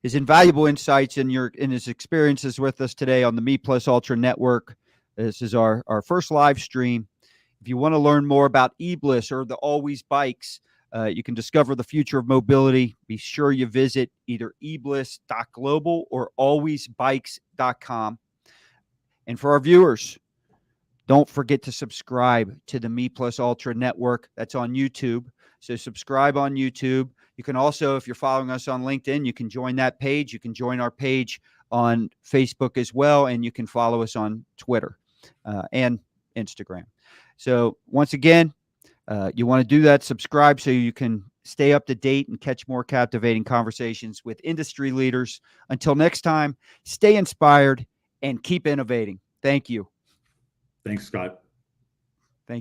his invaluable insights and his experiences with us today on the Me Plus Ultra Network. This is our first live stream. If you want to learn more about eBliss or the Always Bikes, you can discover the future of mobility. Be sure you visit either ebliss.global or alwaysbikes.com. And for our viewers, don't forget to subscribe to the Me Plus Ultra Network. That's on YouTube. So subscribe on YouTube. You can also, if you're following us on LinkedIn, you can join that page. You can join our page on Facebook as well, and you can follow us on Twitter and Instagram. So once again, you want to do that, subscribe so you can stay up to date and catch more captivating conversations with industry leaders. Until next time, stay inspired and keep innovating. Thank you. Thanks, Scott.